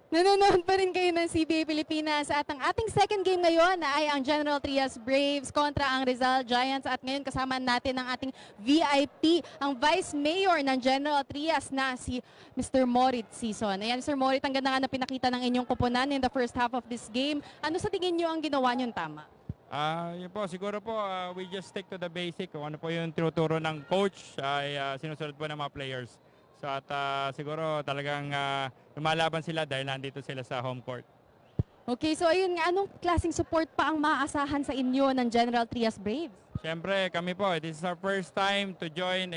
Nanonood pa rin kayo ng CBA Pilipinas at ang ating second game ngayon ay ang General Trias Braves kontra ang Rizal Giants at ngayon kasama natin ang ating VIP, ang Vice Mayor ng General Trias na si Mr. Morit Season. Ayan, Mr. Morit, ang ganda nga na pinakita ng inyong koponan in the first half of this game. Ano sa tingin nyo ang ginawa nyo tama? Yun po, siguro po we just stick to the basic. Kung ano po yung tinuturo ng coach ay sinusunod po ng mga players. So at siguro talagang lumalaban sila dahil nandito sila sa home court. Okay, so ayun nga, anong klaseng support pa ang maaasahan sa inyo ng General Trias Braves? Siyempre kami po, this is our first time to join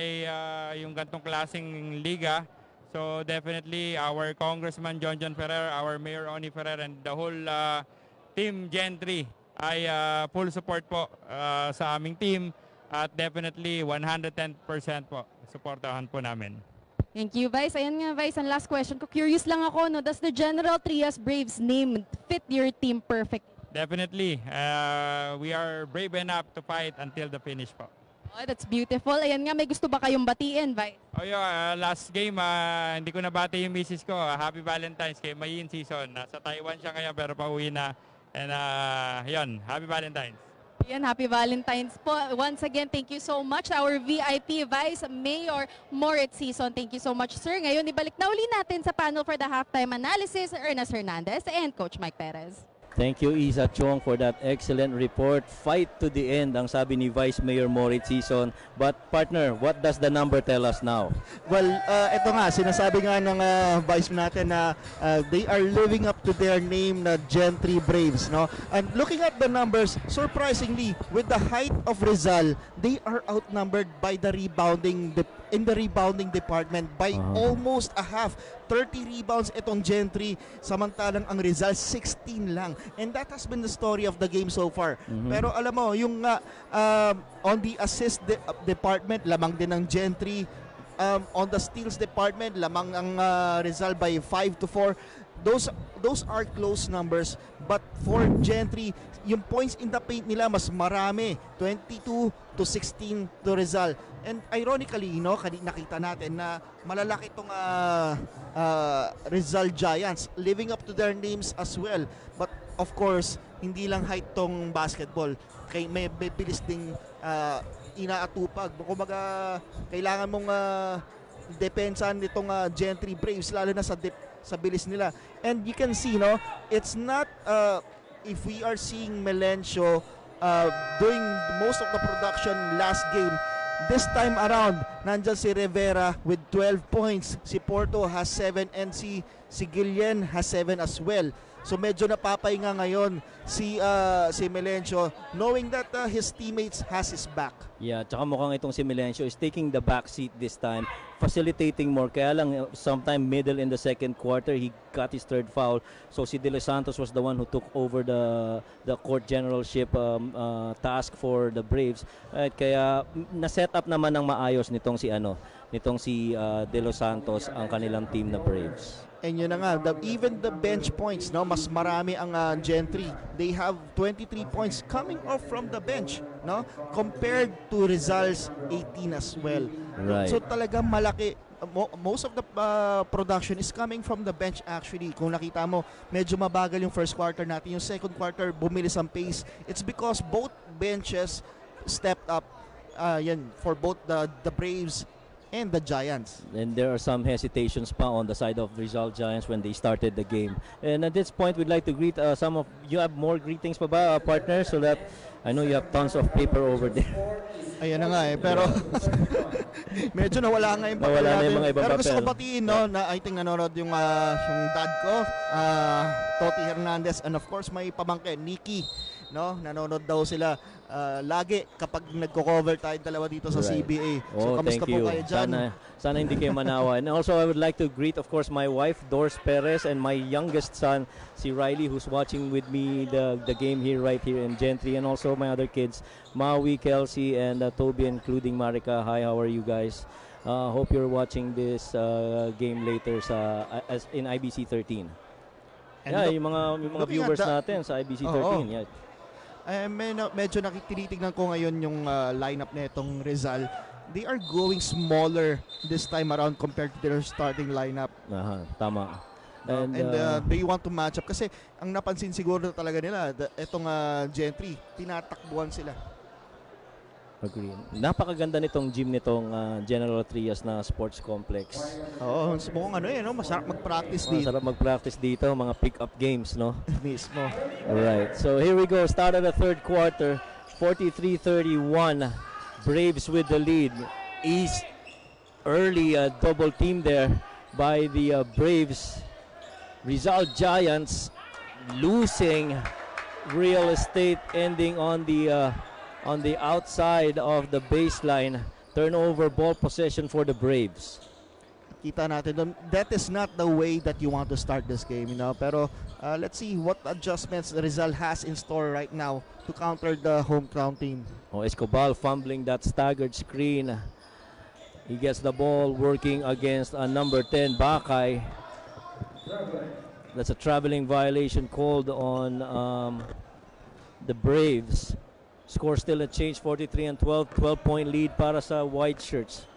yung gantong klaseng liga. So definitely our Congressman John Ferrer, our Mayor Oni Ferrer and the whole team Gentri ay full support po sa aming team at definitely 110% po suportahan po namin. Thank you, Vice. Ayan nga, Vice, ang last question ko. Curious lang ako, no? Does the General Trias Braves name fit your team perfect? Definitely. We are brave enough to fight until the finish po. Oh, that's beautiful. Ayan nga, may gusto ba kayong batiin, Vice? Oh, last game, hindi ko nabati yung misis ko. Happy Valentine's kay Mayin season. Nasa Taiwan siya ngayon pero pauwi na. And yun, Happy Valentine's. Yan, Happy Valentine's po. Once again, thank you so much. Our VIP Vice Mayor Morit Season. Thank you so much, sir. Ngayon, ibalik na uli natin sa panel for the halftime analysis, Ernest Hernandez and Coach Mike Perez. Thank you, Isa Chong, for that excellent report. Fight to the end, ang sabi ni Vice Mayor Moritz Sison. But partner, what does the number tell us now? Well, ito nga, sinasabi nga ng vice natin na they are living up to their name na Gentri Braves, no? And looking at the numbers, surprisingly, with the height of Rizal, they are outnumbered by the rebounding in the rebounding department by almost a half. 30 rebounds itong Gentri, samantalang ang Rizal 16 lang. And that has been the story of the game so far. Pero alam mo, yung on the assist department, lamang din ng Gentri. On the steals department, lamang ang Rizal by 5-4. Those are close numbers, but for Gentri, yung points in the paint nila mas marami, 22-16 to Rizal. And ironically, nakita natin na malalaki itong Rizal Giants, living up to their names as well. But of course, hindi lang height tong basketball, may bilis ding inaatupag. Kumbaga, kailangan mong depensahan nitong Gentri Braves, lalo na sa bilis nila. And you can see, it's not if we are seeing Melencio doing most of the production last game. This time around, nandyan si Rivera with 12 points. Si Porto has 7 and si Guillen has 7 as well. So medyo napapahinga ngayon si Melencio, knowing that his teammates has his back. Yeah, tsaka mukhang itong si Melencio is taking the back seat this time, facilitating more. Kaya lang sometime middle in the second quarter, he got his third foul. So si De Los Santos was the one who took over the court generalship task for the Braves. At kaya na-set up naman ng maayos nitong si De Los Santos ang kanilang team na Braves. And yun na nga, even the bench points, mas marami ang Gentri. They have 23 points coming off from the bench, compared to Rizal's 18 as well. Right. So talagang malaki. Most of the production is coming from the bench actually. Kung nakita mo, medyo mabagal yung first quarter natin. Yung second quarter, bumilis ang pace. It's because both benches stepped up for both the Braves and the Giants. And there are some hesitations pa on the side of Rizal Giants when they started the game. And at this point, we'd like to greet some of you. Have more greetings pa ba, partner? So that I know you have tons of paper over there. Ayan na nga pero medyo nawala nga yung papel natin. Pero gusto ko batiin, na I think nanonood yung dad ko, Toti Hernandez, and of course may pamangkin, Nikki. Nanonood daw sila lagi kapag nagko-cover tayo dalawa dito sa CBA. So kamusta po kayo dyan? Sana hindi kayo manawa. And also I would like to greet of course my wife Doris Perez and my youngest son si Riley, who's watching with me the game here right here in Gentry, and also my other kids Maui, Kelsey, and Toby, including Marika. Hi, how are you guys? Hope you're watching this game later as in IBC 13. And yung mga viewers natin sa IBC 13. Yeah. Medyo tinitignan ko ngayon yung lineup na itong Rizal. They are going smaller this time around compared to their starting lineup. Tama. And they want to match up kasi ang napansin siguro talaga nila itong Gentry, tinatakbuhan sila. Agree. Napakaganda nitong gym nitong General Trias na sports complex. Oo, mukhang masarap mag-practice dito. Masarap mag-practice dito, mga pick-up games, Mismo. Alright, so here we go. Start of the third quarter, 43-31. Braves with the lead. East early double team there by the Braves. Rizal Giants losing real estate, ending on the outside of the baseline. Turnover ball possession for the Braves. Kita natin, that is not the way that you want to start this game, Pero let's see what adjustments Rizal has in store right now to counter the hometown team. Escobar fumbling that staggered screen. He gets the ball working against number 10, Bakay. That's a traveling violation called on the Braves. Score still a change, 43-12. 12-point lead para sa white shirts.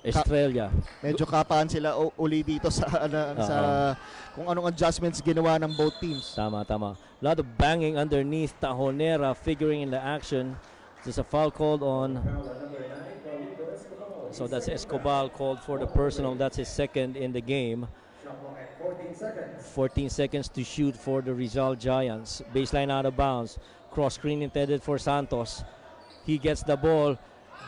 Estrella. Medyo kapaan sila uli dito sa kung anong adjustments ginawa ng both teams. Tama. A lot of banging underneath. Tajonera figuring in the action. There's a foul called on. So that's Escobar called for the personal. That's his second in the game. 14 seconds to shoot for the Rizal Giants. Baseline out of bounds. Cross screen intended for Santos. He gets the ball.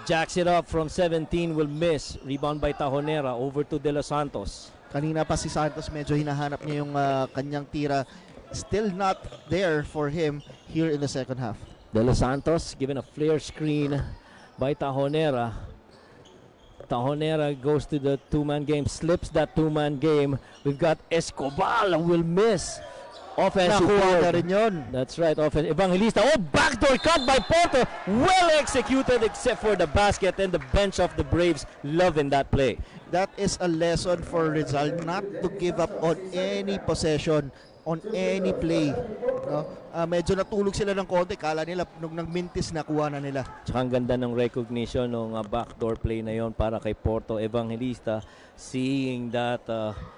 Jacks it up from 17, will miss. Rebound by Tajonera over to De Los Santos. Kanina pa si Santos medyo hinahanap niya yung kanyang tira. Still not there for him here in the second half. De Los Santos given a flare screen by Tajonera. Tajonera goes to the two-man game, slips that two-man game. We've got Escobar will miss. Offensive Nakuha na board. rin yun. That's right, Evangelista. Oh, backdoor cut by Porto. Well executed except for the basket, and the bench of the Braves loving that play. That is a lesson for Rizal not to give up on any possession, on any play. No? Medyo natulog sila ng konti. Kala nila nung nagmintis nakuha na nila. Tsaka ang ganda ng recognition ng backdoor play na yon para kay Porto Evangelista, seeing that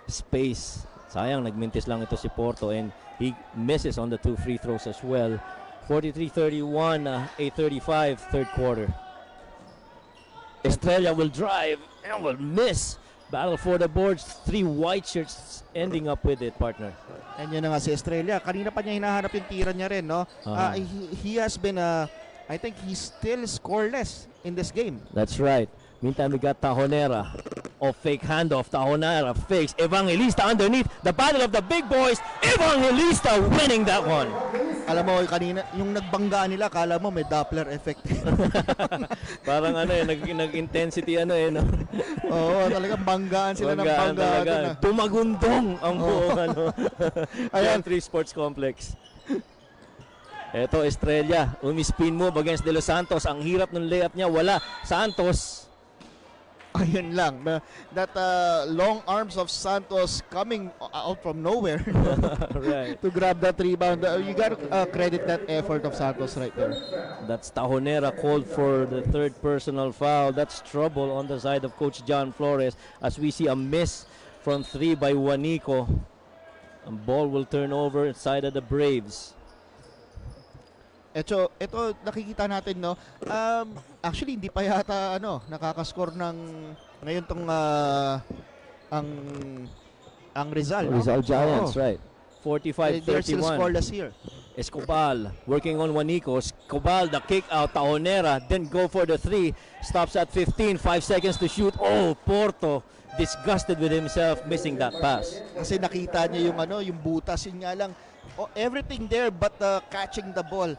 space. Sayang, nagmintis lang ito si Porto, and he misses on the 2 free throws as well. 43-31, 8:35, third quarter. Estrella will drive and will miss. Battle for the boards, 3 white shirts ending up with it, partner. And yun na nga si Estrella. Kanina pa niya hinahanap yung tira niya rin, no? He has been, I think he's still scoreless in this game. That's right. Meantime, we got Tajonera. Fake handoff. Tajonera fakes. Evangelista underneath. The battle of the big boys. Evangelista winning that one. Alam mo, kanina, yung nagbangga nila, kala mo may Doppler effect. Parang nag-intensity no? Oo, talagang banggaan sila ng banggaan. Tumagundong ang buong Gentri Sports Complex. Eto, Estrella. Umi-spin move against De Los Santos. Ang hirap ng layup niya. Wala. Santos. Ayun lang. That long arms of Santos coming out from nowhere right. to grab that rebound. You got to credit that effort of Santos right there. That's Tajonera called for the third personal foul. That's trouble on the side of Coach John Flores as we see a miss from 3 by Juanico. And ball will turn over inside of the Braves. Ito nakikita natin, no. Actually hindi pa yata nakaka-score ng ngayon tong ang Rizal. Rizal Giants, right. 45-31. They're still scoreless here. Escobar working on Juanico. Escobar, the kick out. Tajonera then go for the 3. Stops at 15. 5 seconds to shoot. Oh, Porto disgusted with himself missing that pass. Kasi nakita niya yung butas, yun nga lang. Everything there but catching the ball.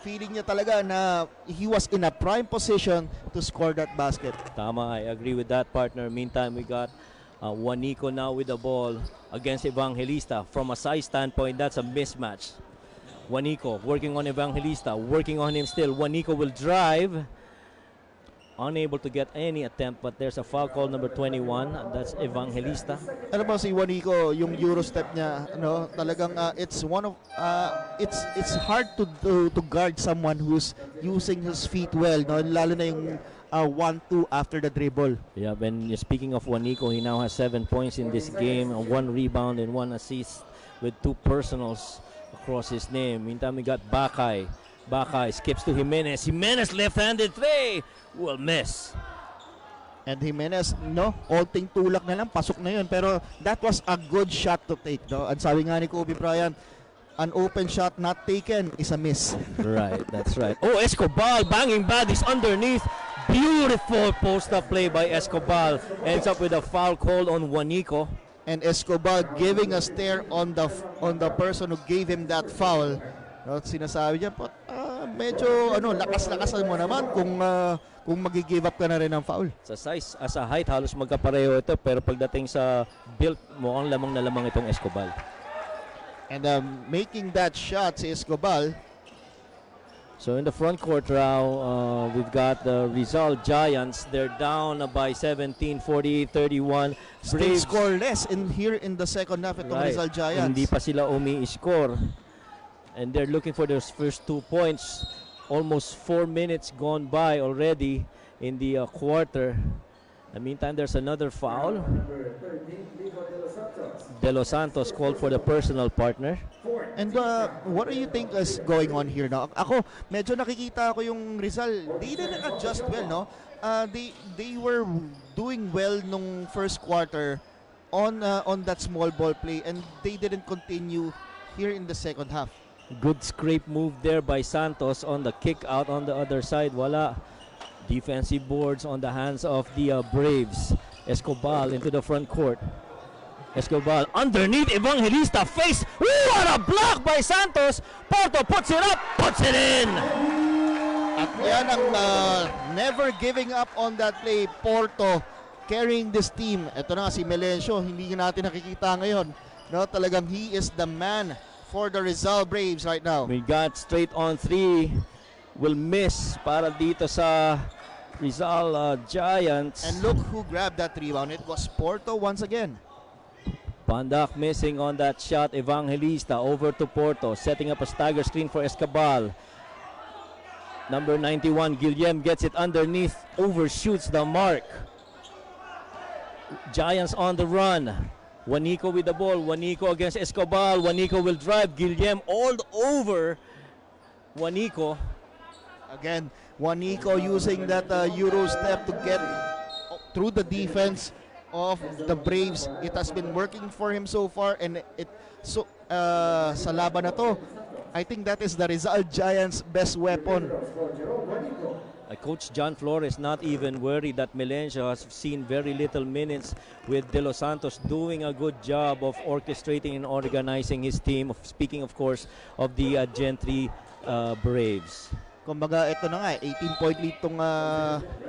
Feeling niya talaga na he was in a prime position to score that basket. Tama, I agree with that, partner. Meantime, we got Juanico now with the ball against Evangelista. From a size standpoint, that's a mismatch. Juanico working on Evangelista, working on him still. Juanico will drive. Unable to get any attempt, but there's a foul call number 21. That's Evangelista. Alam mo si Juanico, yung Euro step niya, talagang it's one of it's hard to guard someone who's using his feet well, no? Lalo na yung 1-2 after the dribble. Yeah, when speaking of Juanico, he now has 7 points in this game, 1 rebound and 1 assist with 2 personals across his name. Meantime, we got Bakay. Bakay skips to Jimenez. Jimenez left-handed 3 will miss. And Jimenez, konting tulak na lang, pasok na yun. Pero that was a good shot to take, no? Ang sabi nga ni Kobe Bryant, an open shot not taken is a miss. Right, that's right. Oh, Escobar banging bodies underneath. Beautiful post-up play by Escobar. Ends up with a foul called on Juanico. And Escobar giving a stare on the person who gave him that foul. Sinasabi niya, medyo lakas-lakasan mo naman kung magi-give up ka na rin ng foul. Sa size, as a height, halos magkapareho ito, pero pagdating sa build, mukhang lamang na lamang itong Escobar. And making that shot si Escobar. So in the front court now, we've got the Rizal Giants. They're down by 17, 48-31. Still scoreless here in the second half itong Rizal Giants. Hindi pa sila umi-score. And they're looking for those first 2 points. Almost 4 minutes gone by already in the quarter. In the meantime, there's another foul. De Los Santos called for the personal, partner. And what do you think is going on here now? Ako, medyo nakikita ko yung Rizal. They didn't adjust well, no? They were doing well nung first quarter on that small ball play, and they didn't continue here in the second half. Good scrape move there by Santos on the kick out on the other side. Wala. Defensive boards on the hands of the Braves. Escobar into the front court. Escobar underneath Evangelista face. What a block by Santos. Porto puts it up, puts it in. At yan ang never giving up on that play. Porto carrying this team. Ito na si Melencio, hindi natin nakikita ngayon. No, talagang he is the man for the Rizal Braves right now. We got straight on three. Will miss para dito sa Rizal Giants. And look who grabbed that rebound. It was Porto once again. Pandak missing on that shot. Evangelista over to Porto, setting up a stagger screen for Escobar. Number 91, Guillem gets it underneath, overshoots the mark. Giants on the run. Juanico with the ball. Juanico against Escobar. Juanico will drive. Guillem all over Juanico. Again, Juanico using that Euro step to get through the defense of the Braves. It has been working for him so far, and sa laban na to, I think that is the Rizal Giants' best weapon. Coach John Flores not even worried that Melencio has seen very little minutes, with De Los Santos doing a good job of orchestrating and organizing his team. Speaking of course of the Gentri Braves. Kumbaga ito na nga, 18-point lead tong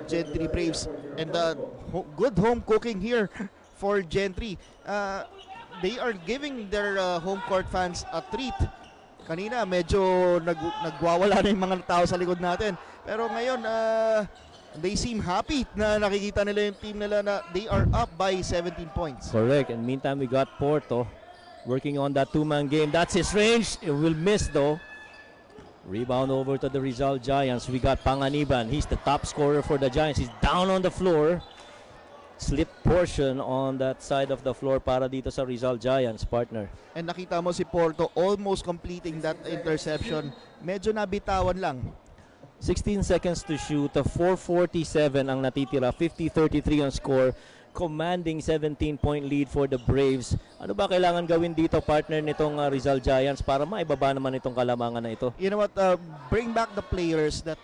Gentri Braves, and good home cooking here for Gentri. They are giving their home court fans a treat. Kanina medyo nagwawala na yung mga tao sa likod natin. Pero ngayon, they seem happy na nakikita nila yung team nila na they are up by 17 points. Correct. And meantime, we got Porto working on that two-man game. That's his range. It will miss though. Rebound over to the Rizal Giants. We got Panganiban. He's the top scorer for the Giants. He's down on the floor. Slip portion on that side of the floor para dito sa Rizal Giants, partner. And nakita mo si Porto almost completing that interception. Medyo nabitawan lang. 16 seconds to shoot. 4:47 ang natitira. 50-33 ang score. Commanding 17-point lead for the Braves. Ano ba kailangan gawin dito, partner, nitong Rizal Giants para maibaba naman itong kalamangan na ito? You know what? Bring back the players that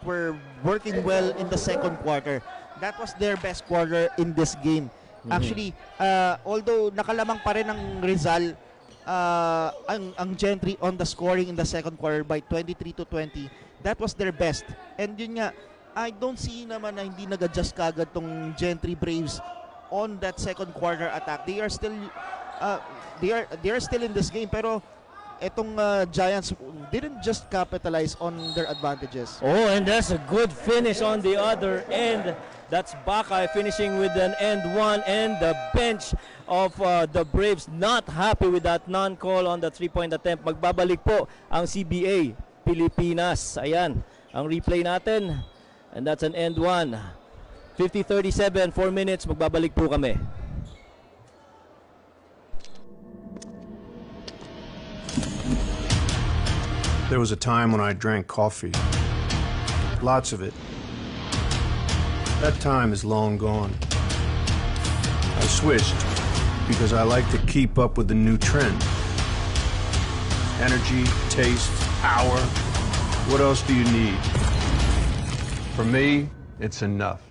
were working well in the second quarter. That was their best quarter in this game. Actually, although nakalamang pa rin ang Rizal, ang Gentri on the scoring in the second quarter by 23-20, that was their best. And yun nga, I don't see naman na hindi nag-adjust kagad tong Gentri Braves on that second quarter attack. They are still still in this game, pero etong Giants didn't just capitalize on their advantages. Oh, and that's a good finish on the other end. That's Bakay finishing with an end one, and the bench of the Braves not happy with that non-call on the three-point attempt. Magbabalik po ang CBA Pilipinas. Ayan, ang replay natin. And that's an end one. 50-37, 4 minutes. Magbabalik po kami. There was a time when I drank coffee. Lots of it. That time is long gone. I switched because I like to keep up with the new trend. Energy, taste, power. What else do you need? For me, it's enough.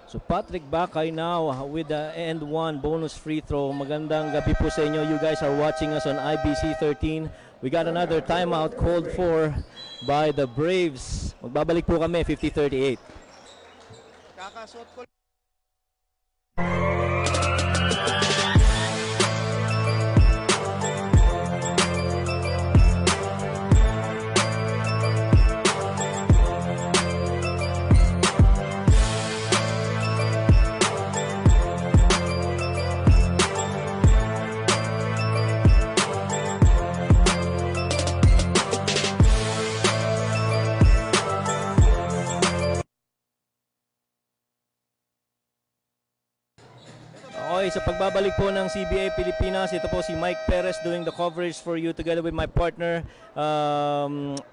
So Patrick Bakay now with the end one bonus free throw. Magandang gabi po sa inyo. You guys are watching us on IBC 13. We got another timeout called for by the Braves. Magbabalik po kami, 50-38. Kakasuot ko. sa pagbabalik po ng CBA Pilipinas, ito po si Mike Perez doing the coverage for you together with my partner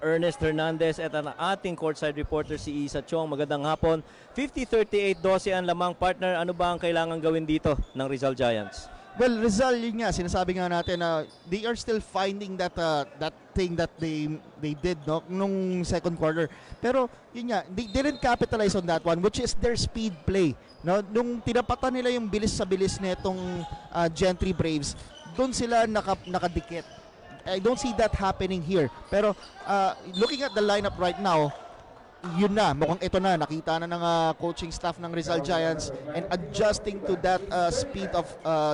Ernest Hernandez at ang ating courtside reporter si Isa Chong. Magandang hapon. 50-38, 12 ang lamang. Partner, ano ba ang kailangan gawin dito ng Rizal Giants? Well, Rizal, yun nga, sinasabi nga natin na they are still finding that thing that they did nung second quarter. Pero yun nga, they didn't capitalize on that one, which is their speed play. No, nung tinapatan nila yung bilis sa bilis nitong Gentri Braves, doon sila nakadikit. I don't see that happening here. Pero looking at the lineup right now, yun na, mukhang ito na, nakita na ng coaching staff ng Rizal Giants and adjusting to that speed of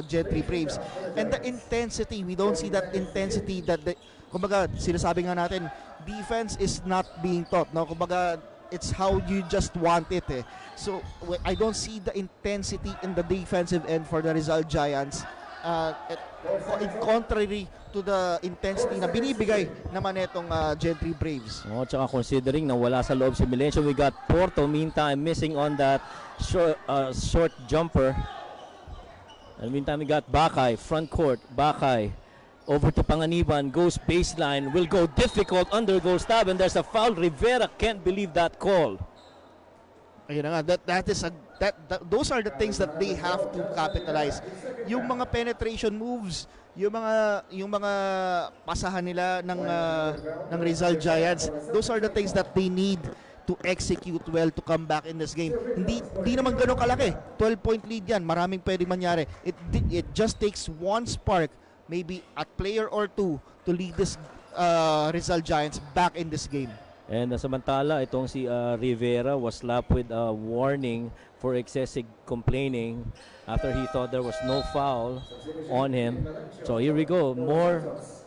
Gentri Braves. And the intensity, we don't see that intensity that, kumbaga, sinasabi nga natin, defense is not being taught. No? Kumbaga, it's how you just want it. So, I don't see the intensity in the defensive end for the Rizal Giants. In contrary to the intensity na binibigay naman itong Gentri Braves. Tsaka considering na wala sa loob si Milencio, we got Porto meantime missing on that short jumper. And meantime we got Bakay, front court, Bakay over to Panganiban, goes baseline, will go difficult, undergoes stab, and there's a foul. Rivera can't believe that call. Ayun na nga, those are the things that they have to capitalize. Yung mga penetration moves, yung mga pasahan nila ng Rizal Giants, those are the things that they need to execute well to come back in this game. Hindi naman gano'ng kalaki. 12-point lead yan, maraming pwedeng mangyari. It just takes one spark, maybe a player or two, to lead this Rizal Giants back in this game. And samantala, itong si Rivera was slapped with a warning for excessive complaining after he thought there was no foul on him. So here we go, more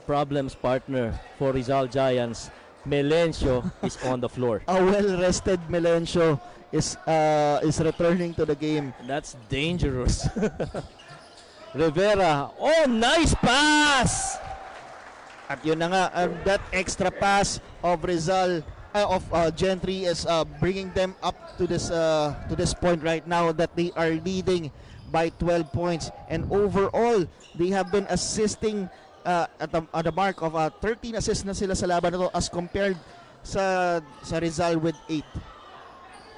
problems, partner, for Rizal Giants. Milencio is on the floor. A well-rested Milencio is returning to the game. That's dangerous. Rivera, oh, nice pass! At yun na nga, that extra pass of Rizal, of Gentri is bringing them up to this point right now that they are leading by 12 points. And overall, they have been assisting at the mark of 13 assists na sila sa laban na to as compared sa Rizal with 8.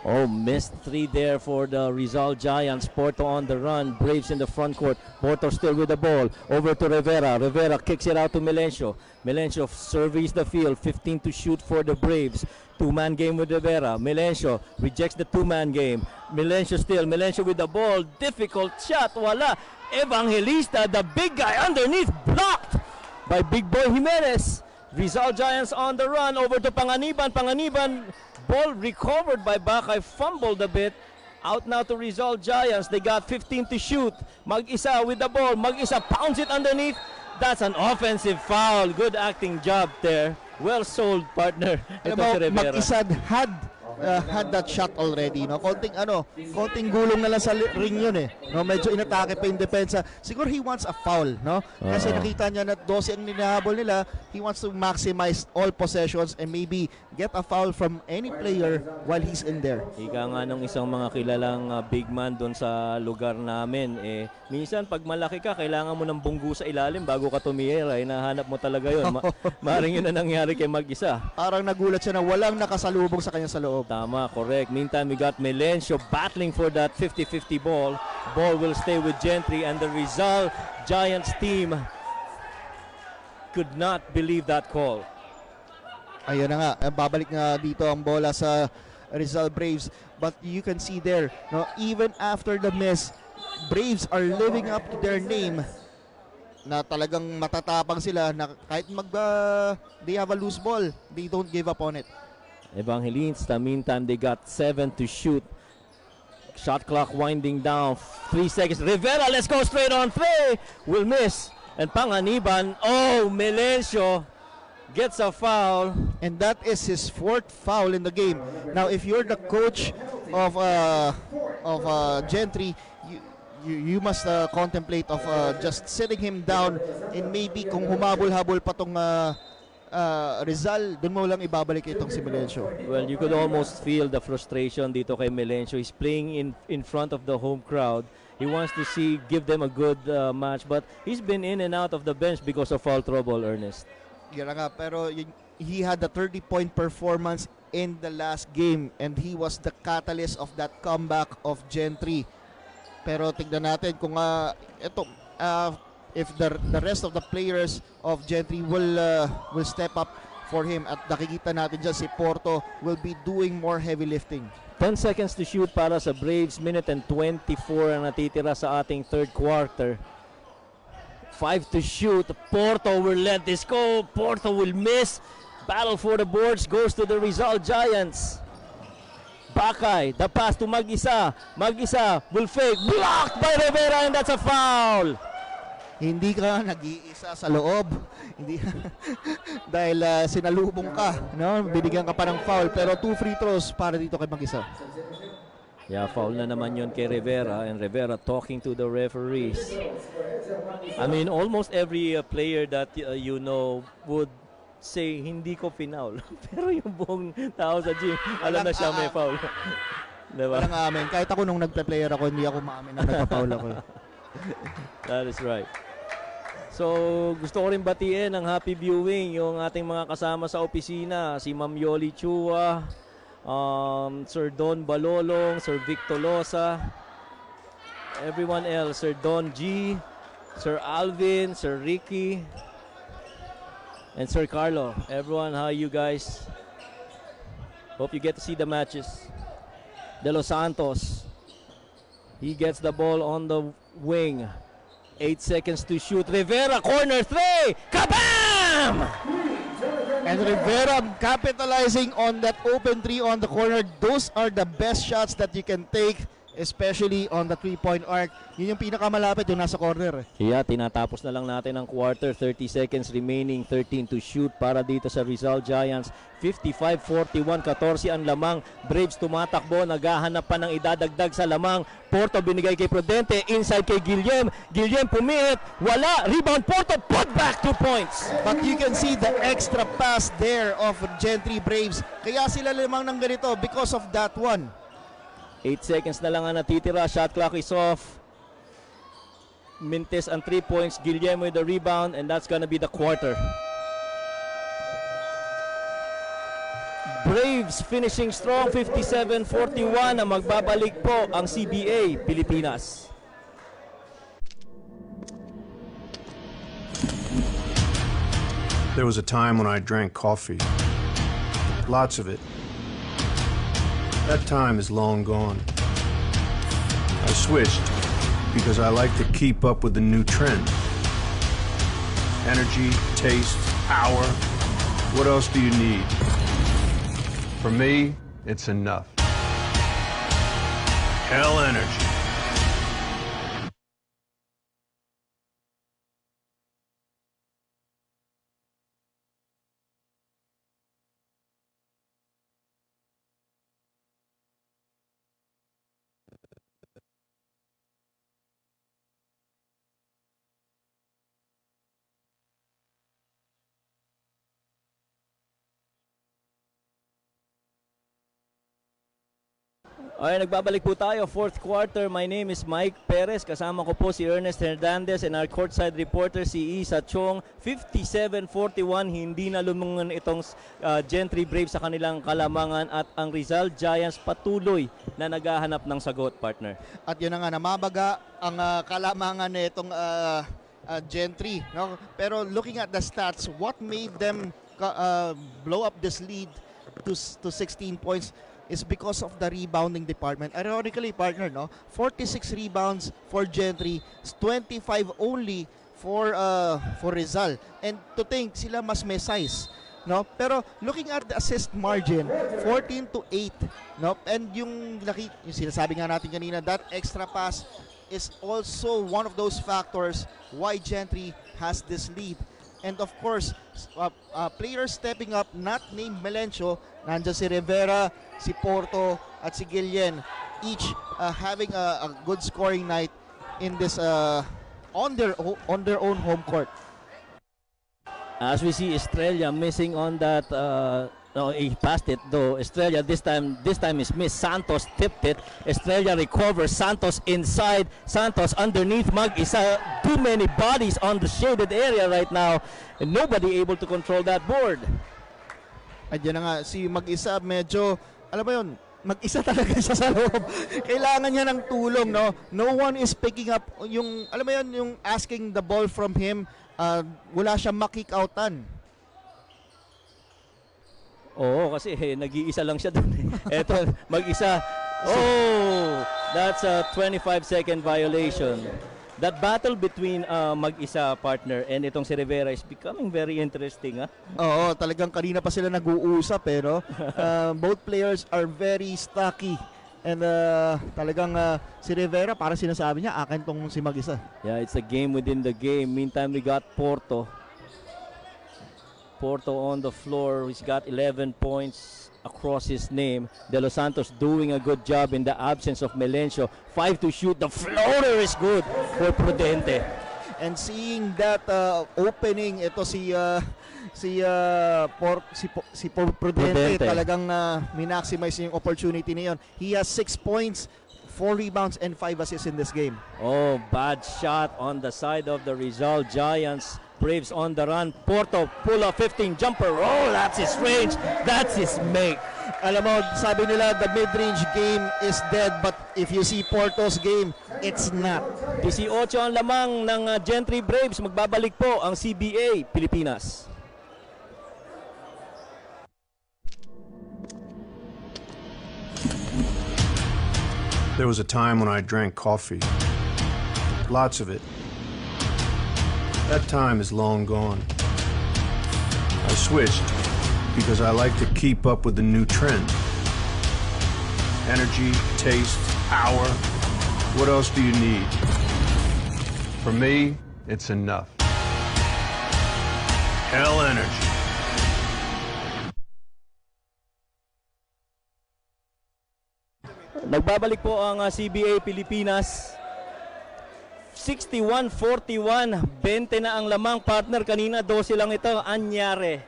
Oh, missed 3 there for the Rizal Giants. Porto on the run. Braves in the front court. Porto still with the ball. Over to Rivera. Rivera kicks it out to Milencio. Milencio surveys the field. 15 to shoot for the Braves. Two-man game with Rivera. Milencio rejects the two-man game. Milencio still. Milencio with the ball. Difficult shot. Wala. Evangelista, the big guy underneath. Blocked by Big Boy Jimenez. Rizal Giants on the run. Over to Panganiban. Panganiban. Ball recovered by Bakay, fumbled a bit. Out now to Rizal Giants. They got 15 to shoot. Mag-isa with the ball. Mag-isa pounds it underneath. That's an offensive foul. Good acting job there. Well sold, partner. Ito si Rivera. Mag-isa had that shot already, no? Konting gulong na lang sa ring yun no? Medyo inatake pa yung depensa. Siguro he wants a foul, no? Kasi nakita niya na 12 ang ninahabol nila. He wants to maximize all possessions and maybe get a foul from any player while he's in there. Ika nga nung isang mga kilalang big man doon sa lugar namin, minsan pag malaki ka, kailangan mo ng bunggu sa ilalim bago ka tumira. Hinahanap mo talaga yun. Maring yun na nangyari kay mag-isa. Parang nagulat siya na walang nakasalubong sa kanya sa loob. Tama, correct. Meantime, we got Milencio battling for that 50-50 ball. Ball will stay with Gentri, and the Rizal Giants team could not believe that call. Ayun na nga, babalik nga dito ang bola sa Rizal Braves. But you can see there, no, even after the miss, Braves are living up to their name na talagang matatapang sila na kahit they have a loose ball, they don't give up on it. Evangelista, meantime, they got 7 to shoot. Shot clock winding down. 3 seconds. Rivera, let's go straight on 3. Will miss. And Panganiban, oh, Milencio gets a foul. And that is his 4th foul in the game. Now, if you're the coach of Gentri, you must contemplate of just sitting him down and maybe kung humabol-habol pa tong Rizal, doon mo lang ibabalik itong si Milencio. Well, you could almost feel the frustration dito kay Milencio. He's playing in front of the home crowd He wants to give them a good match. But he's been in and out of the bench because of foul trouble, Ernest. Yan nga, pero he had a 30-point performance in the last game and he was the catalyst of that comeback of Gentri. Pero tignan natin kung if the rest of the players of Gentri will step up for him, at nakikita natin dyan si Porto will be doing more heavy lifting. 10 seconds to shoot para sa Braves, minute and 24 ang natitira sa ating third quarter. 5 to shoot. Porto will let this go. Porto will miss. Battle for the boards goes to the Rizal Giants. Bakay, the pass to Mag-isa. Mag-isa will fake. Blocked by Rivera, and that's a foul. Hindi ka nag-iisa sa loob. Hindi dahil sinalubong ka, no? Binigyan ka pa ng foul, pero 2 free throws para dito kay Mag-isa. Yeah, foul na naman yun kay Rivera, and Rivera talking to the referees. I mean, almost every player that you know would say hindi ko pinaul. Pero yung buong tao sa gym, alam na siya may foul. Diba? Walang amin. Kahit ako nung nagpe-player ako, hindi ako maamin na nagpa-foul ako. That is right. So, gusto ko rin batiin ng happy viewing yung ating mga kasama sa opisina, si Ma'am Yoli Chua, Sir Don Balolong, Sir Vic Tolosa, everyone else, Sir Don G, Sir Alvin, Sir Ricky, and Sir Carlo. Everyone, how you guys? Hope you get to see the matches. De Los Santos, he gets the ball on the wing. 8 seconds to shoot. Rivera, corner 3. Kabam! And Rivera capitalizing on that open 3 on the corner. Those are the best shots that you can take, especially on the 3-point arc. Yun yung pinakamalapit, yung nasa corner. Yeah, tinatapos na lang natin ang quarter. 30 seconds remaining, 13 to shoot para dito sa Rizal Giants. 55-41, 14 ang lamang. Braves tumatakbo, naghahanap pa ng idadagdag sa lamang. Porto binigay kay Prudente, inside kay Guillem. Guillem pumihit, wala. Rebound Porto, put back 2 points. But you can see the extra pass there of Gentry Braves. Kaya sila lamang ng ganito because of that one. 8 seconds na lang ang natitira. Shot clock is off. Mintes ang 3 points. Guillermo with the rebound, and that's gonna be the quarter. Braves finishing strong, 57-41. Na magbabalik po ang CBA Pilipinas. There was a time when I drank coffee. Lots of it. That time is long gone. I switched because I like to keep up with the new trend. Energy, taste, power. What else do you need? For me, it's enough. Hell Energy. Okay, nagbabalik po tayo. Fourth quarter. My name is Mike Perez. Kasama ko po si Ernest Hernandez and our courtside reporter si Isa Chong. 57-41. Hindi na lumungan itong Gentry Braves sa kanilang kalamangan at ang Rizal Giants patuloy na naghahanap ng sagot, partner. At yun na nga, namabaga ang kalamangan nitong Gentry. No? Pero looking at the stats, what made them blow up this lead to 16 points is because of the rebounding department. Ironically, partner, no? 46 rebounds for Gentry, 25 only for Rizal. And to think, sila mas may size, no? Pero looking at the assist margin, 14-8, no? And yung sinasabi nga natin kanina, that extra pass is also one of those factors why Gentry has this lead. And of course, players stepping up, not named Melencio, nandiyan si Rivera, si Porto, at si Guillen, each having a good scoring night in this on their own home court. As we see Estrella missing on that No, he passed it though. Estrella this time is missed. Santos tipped it. Estrella recovers. Santos inside. Santos underneath. Mag-isa. Too many bodies on the shaded area right now, and nobody able to control that board. Ayan na nga, si Mag-isa medyo, alam mo yun, mag-isa talaga siya sa loob. Kailangan niya ng tulong, no? No one is picking up yung, alam mo yun, yung asking the ball from him. Wala siya makick-outan. Oo, kasi nag-iisa lang siya doon. Eto, mag-isa. Oh, that's a 25-second violation. That battle between mag-isa partner and itong si Rivera is becoming very interesting. Oo, talagang kanina pa sila nag-uusap pero both players are very stocky. And talagang si Rivera, parang sinasabi niya, akin tong si Mag-isa. Yeah, it's a game within the game. Meantime, we got Porto. Porto on the floor. He's got 11 points across his name. De Los Santos doing a good job in the absence of Melencio. 5 to shoot. The floater is good for Prudente. And seeing that opening, ito si Prudente talagang minaximize yung opportunity na yun. He has 6 points, 4 rebounds, and 5 assists in this game. Oh, bad shot on the side of the Rizal Giants. Braves on the run. Porto pull a 15 jumper. Oh, that's his range. That's his make. Alam mo, sabi nila the mid-range game is dead, but if you see Porto's game, it's not. 18 ang lamang ng Gentri Braves. Magbabalik po ang CBA Pilipinas. There was a time when I drank coffee. Lots of it. That time is long gone. I switched because I like to keep up with the new trend. Energy, taste, power. What else do you need? For me, it's enough. Hell Energy. Nagbabalik po ang CBA Pilipinas. 61-41, 20 na ang lamang partner. Kanina 12 lang ito. Anyare.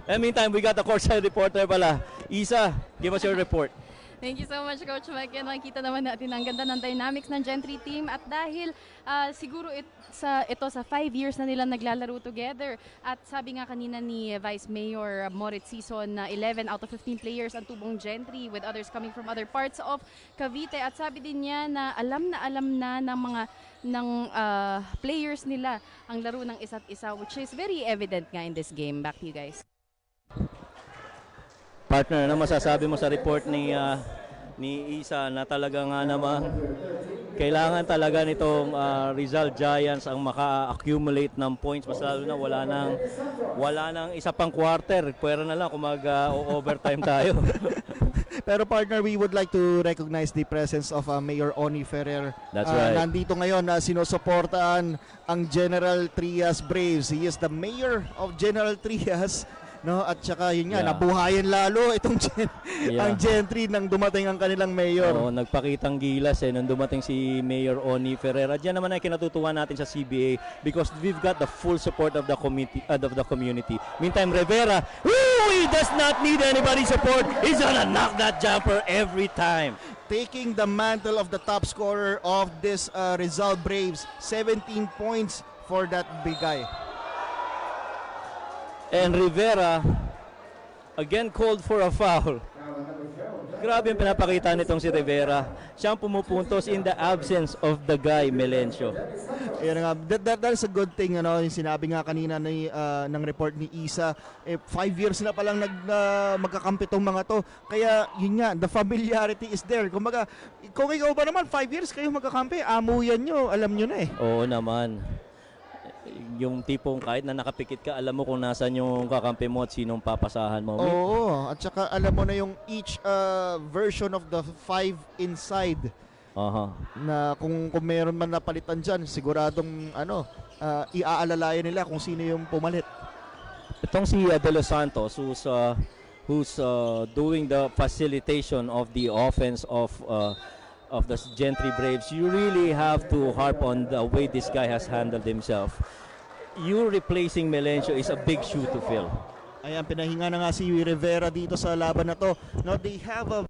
In the meantime, we got the courtside reporter pala. Isa, give us your report. Thank you so much, Coach Mike. Nakikita naman natin ang ganda ng dynamics ng Gentri team. At dahil siguro ito sa 5 years na nila naglalaro together. At sabi nga kanina ni Vice Mayor Moritz Sison na 11 out of 15 players ang tubong Gentri with others coming from other parts of Cavite. At sabi din niya na alam na ng mga players nila ang laro ng isa't isa, which is very evident nga in this game. Back to you guys. Partner, ano masasabi mo sa report ni Isa na talaga nga naman kailangan talaga nitong Rizal Giants ang maka-accumulate ng points, mas lalo na wala nang isa pang quarter, pwera na lang kung mag-overtime tayo. Pero partner, we would like to recognize the presence of Mayor Oni Ferrer. That's right. Nandito ngayon na sinusuportaan ang General Trias Braves. He is the mayor of General Trias. No, at saka yun nga, nabuhayan lalo itong ang Gentri nang dumating ang kanilang mayor. Oo, nagpakitang gilas nung dumating si Mayor Oni Ferreira. Diyan naman ay kinatutuwa natin sa CBA because we've got the full support of the community. Meantime, Rivera, he does not need anybody's support. He's gonna knock that jumper every time. Taking the mantle of the top scorer of this Rizal Braves, 17 points for that big guy. And Rivera again called for a foul. Grabe yung pinapakita nitong si Rivera. Siya ang pumupuntos in the absence of the guy Melencio. Nga, that is a good thing, ano, yung sinabi nga kanina ng report ni Isa, 5 years na palang magkakampi tong mga to. Kaya yun nga, the familiarity is there. Kumbaga, kung ikaw ba naman 5 years kayo magkakampi, amuyan nyo, alam nyo na eh. Oo naman. Yung tipong kahit na nakapikit ka, alam mo kung nasan yung kakampi mo at sinong papasahan mo. Oo, at saka alam mo na yung each version of the 5 inside. Na kung meron man napalitan dyan, siguradong iaalalayan nila kung sino yung pumalit. Itong si De Los Santos who's doing the facilitation of the offense of the Gentri Braves, you really have to harp on the way this guy has handled himself. You replacing Melencio is a big shoe to fill. Ayan, pinahinga na nga si Rivera dito sa laban na to. No, they have a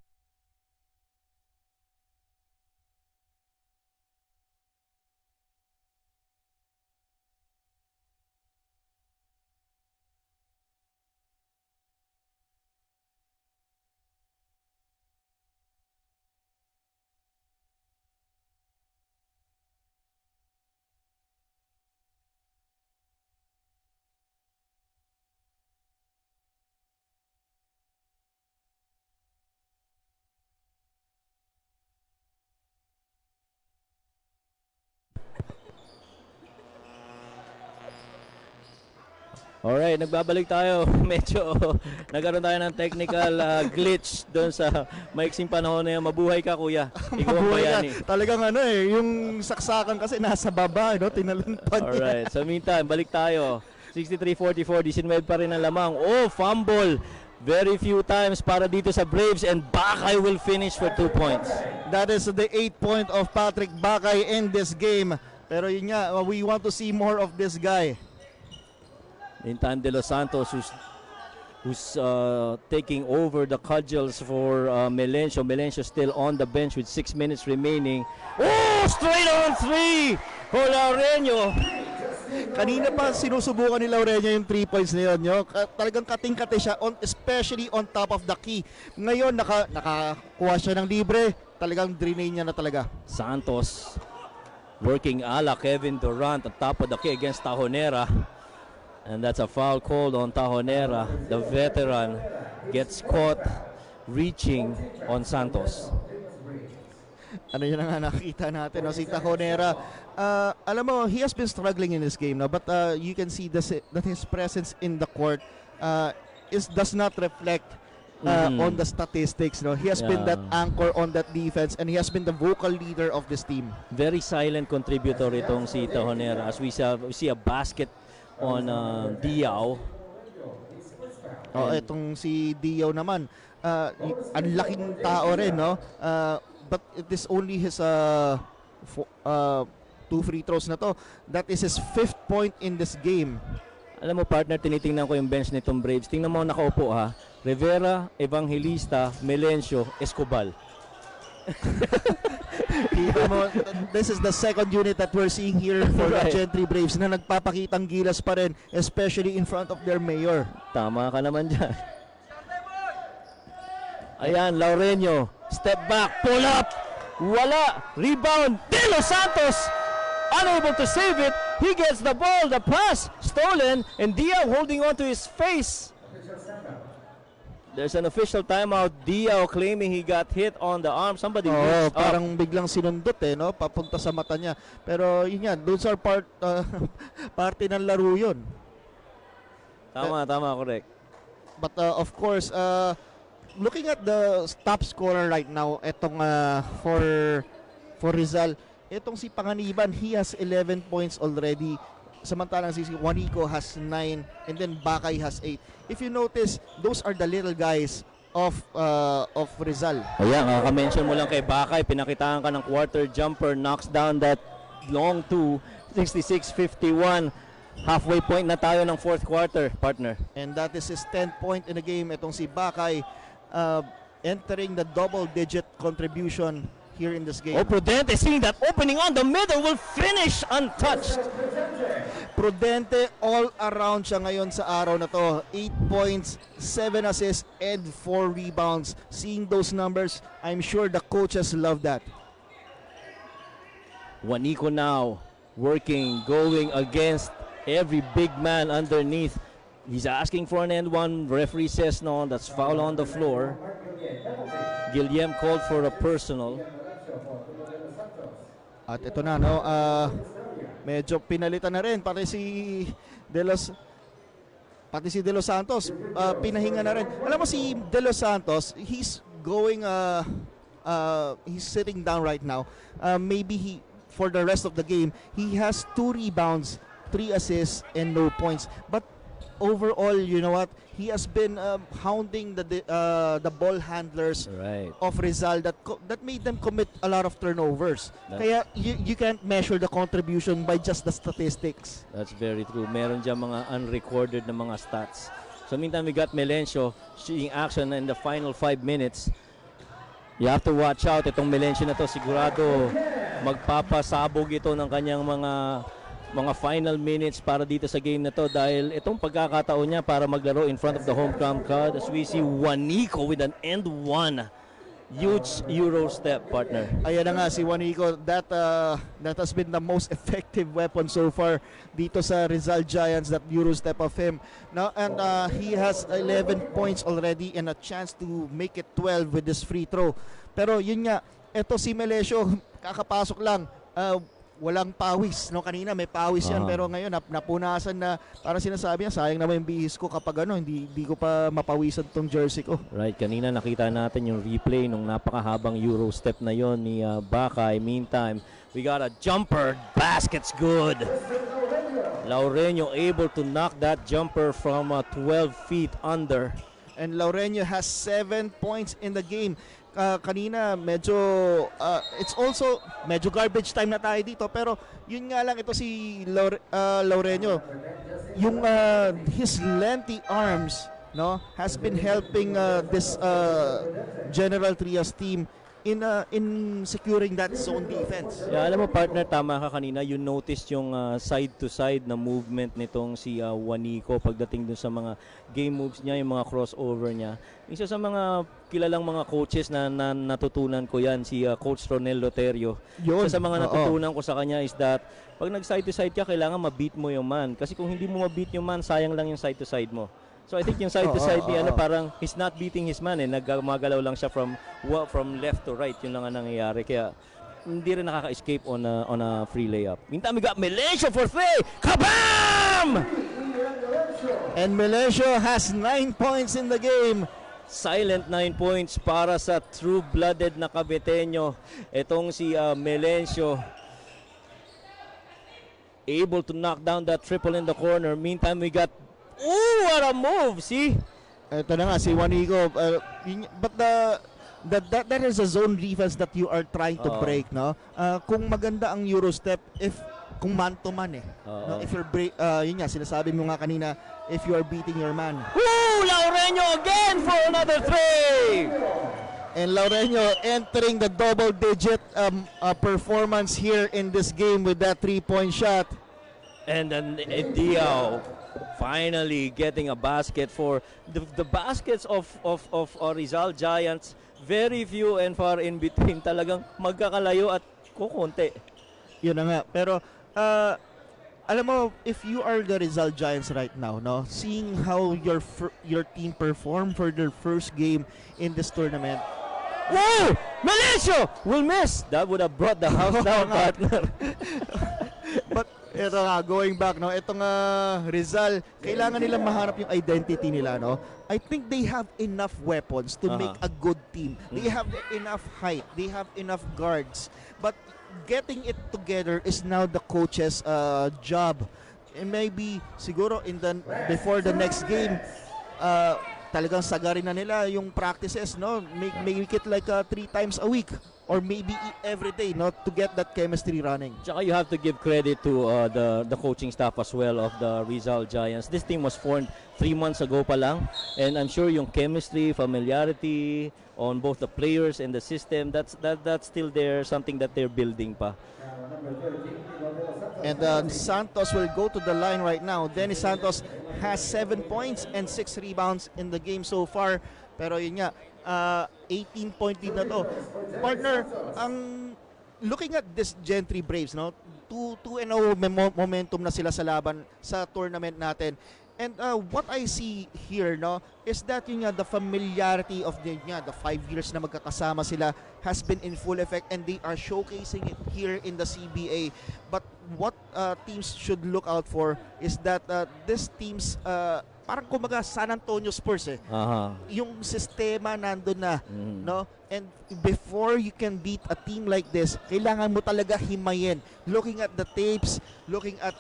Alright, nagbabalik tayo. Medyo nagkaroon tayo ng technical glitch doon sa maiksing panahon na yan. Mabuhay ka, kuya. Ikaw ang bayani. Talagang ano yung saksakan kasi nasa baba, no? Tinalanpan niya. Alright, so meantime, balik tayo. 63-44, 19 pa rin ang lamang. Oh, fumble. Very few times para dito sa Braves, and Bakay will finish for 2 points. That is the 8 point of Patrick Bakay in this game. Pero yun nga, we want to see more of this guy. Meantime, De Los Santos, who's taking over the cudgels for Melencio. Melencio still on the bench with 6 minutes remaining. Oh, straight on 3 for Laureño. Kanina pa sinusubukan ni Laureño yung 3 points na yun. Talagang kating-kate siya, especially on top of the key. Ngayon, nakakuha siya ng libre. Talagang drainage niya na talaga. Santos working ala Kevin Durant on top of the key against Tajonera. And that's a foul called on Tajonera. The veteran gets caught reaching on Santos. Ano yun nga nakita natin, no? Si Tajonera. Alam mo, he has been struggling in this game, no? But you can see that his presence in the court does not reflect on the statistics. No? He has been that anchor on that defense, and he has been the vocal leader of this team. Very silent contributor itong si Tajonera. As we see a basket on Diao. Itong si Diao naman, ang laking tao rin, no? But it is only his 2 free throws na to. That is his 5th point in this game. Alam mo, partner, tinitingnan ko yung bench nitong Braves. Tingnan mo nakaupo, ha. Rivera, Evangelista, Melencio, Escobar. This is the second unit that we're seeing here for the Gentri Braves na nagpapakitang gilas pa rin, especially in front of their mayor. Tama ka naman dyan. Ayan, Laureño, step back, pull up, wala, rebound, De Los Santos, unable to save it. He gets the ball, the pass stolen, and Diao holding on to his face. There's an official timeout. Diao claiming he got hit on the arm. Somebody reached up. Parang biglang sinundot no? Papunta sa mata niya. Pero yun yan, those are parte ng laro yun. Tama, correct. But of course, looking at the top scorer right now, etong for Rizal, etong si Panganiban, he has 11 points already. Samantalang si Juanico has 9, and then Bakay has 8. If you notice, those are the little guys of Rizal. Ayan, kaka-mention mo lang kay Bakay, pinakitaan ka ng quarter jumper, knocks down that long 2, 66-51. Halfway point na tayo ng 4th quarter, partner. And that is his 10th point in the game. Itong si Bakay entering the double-digit contribution here in this game. Oh, Prudente, seeing that opening on the middle, will finish untouched. Prudente all around siya ngayon sa araw na to. 8 points, 7 assists, and 4 rebounds. Seeing those numbers, I'm sure the coaches love that. Juanico now working, going against every big man underneath. He's asking for an end one. Referee says no. That's foul on the floor. Guillem called for a personal. At ito na, no, medyo pinalitan na rin pati si De Los Santos, pinahinga na rin. Alam mo si De Los Santos, he's sitting down right now. Maybe for the rest of the game, he has 2 rebounds, 3 assists, and no points. But overall, you know what? He has been hounding the ball handlers of Rizal that made them commit a lot of turnovers. Kaya you can't measure the contribution by just the statistics. That's very true. Meron dyan mga unrecorded na mga stats. So meantime, we got Melencio seeing action in the final 5 minutes. You have to watch out. Itong Melencio na to, sigurado magpapasabog ito ng kanyang mga final minutes para dito sa game na to, dahil itong pagkakataon niya para maglaro in front of the home crowd as we see Juanico with an end one. Huge Euro step, partner. Ayan na nga si Juanico. That has been the most effective weapon so far dito sa Rizal Giants, that Euro step of him. Now, and he has 11 points already and a chance to make it 12 with this free throw. Pero yun nga, eto si Melencio, kakapasok lang. Walang pawis, no? Kanina may pawis yan, pero ngayon napunasan na. Parang sinasabi niya, sayang naman yung bihis ko kapag hindi ko pa mapawisan tong jersey ko. Right, kanina nakita natin yung replay nung napakahabang Euro step na yon ni Bakay. Meantime, we got a jumper, basket's good. Laureño able to knock that jumper from 12 feet under. And Laureño has 7 points in the game. Kanina medyo it's also medyo garbage time na tayo dito, pero yun nga lang, ito si Laureño, yung his lengthy arms, no, has been helping this General Trias team in securing that zone defense. Yeah, alam mo partner, tama ka kanina, you noticed yung side to side na movement nitong si Juanico pagdating dun sa mga game moves niya, yung mga crossover niya. Isa sa mga kilalang mga coaches na natutunan ko yan, si Coach Ronel Loterio. Isa sa mga natutunan ko sa kanya is that pag nag side to side ka, kailangan ma-beat mo yung man. Kasi kung hindi mo ma-beat yung man, sayang lang yung side to side mo. So I think yung side to side niya, parang he's not beating his man, nagmagalaw lang siya from left to right. Yun lang ang nangyayari. Kaya hindi rin nakaka-escape on a free layup. Meantime, we got Melencio for three. Kabam! And Melencio has 9 points in the game. Silent 9 points para sa true-blooded na Caviteño. Itong si Melencio able to knock down that triple in the corner. Meantime, we got what a move, see? Ito na nga si Juanico, but that is a zone defense that you are trying to break, no? Kung maganda ang Euro step, kung man to man no? If you're yun nga, sinasabi mo nga kanina, if you are beating your man. Laureño again for another three! And Laureño entering the double digit performance here in this game with that 3-point shot. And then Diao finally getting a basket for the baskets of Rizal Giants. Very few and far in between. Talagang magkakalayo at kukunti. Yun na nga. Pero alam mo, if you are the Rizal Giants right now, no, seeing how your team perform for their first game in this tournament. Whoa! Melencio will miss. That would have brought the house down, partner. But ito nga, going back, no, itong Rizal, kailangan nilang mahanap yung identity nila, no. I think they have enough weapons to make a good team. They have enough height, they have enough guards, but getting it together is now the coach's job. And maybe siguro before the next game, talagang sagarin na nila yung practices, no, make it like 3 times a week. Or maybe every day, no, to get that chemistry running. Tsaka you have to give credit to the coaching staff as well of the Rizal Giants. This team was formed 3 months ago pa lang, and I'm sure yung chemistry, familiarity on both the players and the system, that's still there, something that they're building pa. And Santos will go to the line right now. Dennis Santos has 7 points and 6 rebounds in the game so far. Pero yun nga, 18-point lead na to. Partner, looking at this Gentri Braves, no, 2-0 momentum na sila sa laban sa tournament natin. And what I see here, no, is that yun nga, the familiarity of the 5 years na magkakasama sila has been in full effect, and they are showcasing it here in the CBA. But what teams should look out for is that this teams parang kumaga San Antonio Spurs yung sistema nandun na, no? And before you can beat a team like this, kailangan mo talaga himayin, looking at the tapes, looking at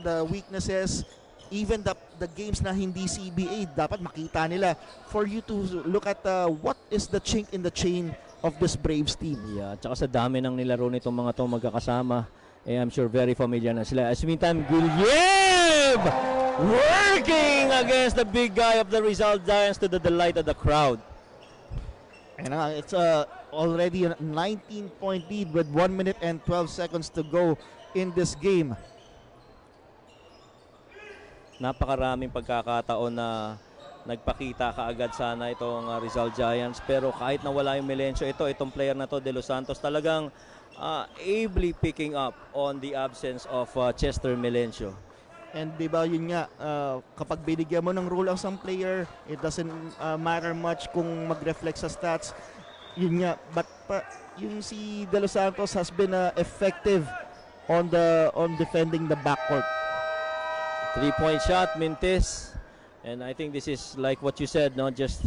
the weaknesses, even the games na hindi CBA, dapat makita nila for you to look at what is the chink in the chain of this Braves team. Yeah, tsaka sa dami ng nilaro nitong mga to magkakasama, I'm sure very familiar na sila. As meantime, Guillermo working against the big guy of the Rizal Giants to the delight of the crowd. And it's already a 19-point lead with 1 minute and 12 seconds to go in this game. Napakaraming pagkakataon na nagpakita kaagad sana itong Rizal Giants, pero kahit nawala yung Melencio, itong player na to, De Los Santos, talagang ably picking up on the absence of Chester Melencio. And di ba yun nga, kapag binigyan mo ng role ang isang player, it doesn't matter much kung mag-reflect sa stats. Yun nga, but yung si De Los Santos has been effective on defending the backcourt. 3-point shot, Mintis. And I think this is like what you said, not just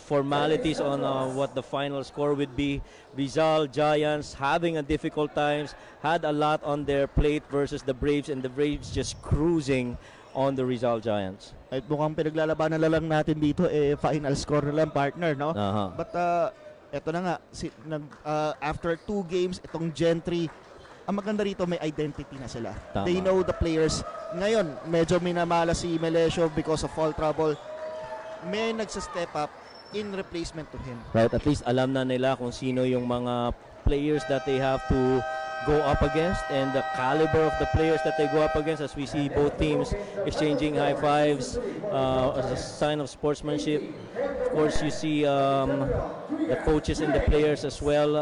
formalities on what the final score would be. Rizal Giants having a difficult times, had a lot on their plate versus the Braves, and the Braves just cruising on the Rizal Giants. At mukhang pinaglalabanan na lang natin dito, final score na lang, partner, no? But eto na nga, after 2 games, itong Gentri, ang maganda rito, may identity na sila. Tama. They know the players. Ngayon, medyo minamala si Melencio because of foul trouble. May nagsa-step up in replacement to him. Right, at least alam na nila kung sino yung mga players that they have to go up against and the caliber of the players that they go up against, as we see both teams exchanging high fives as a sign of sportsmanship. Of course, you see the coaches and the players as well.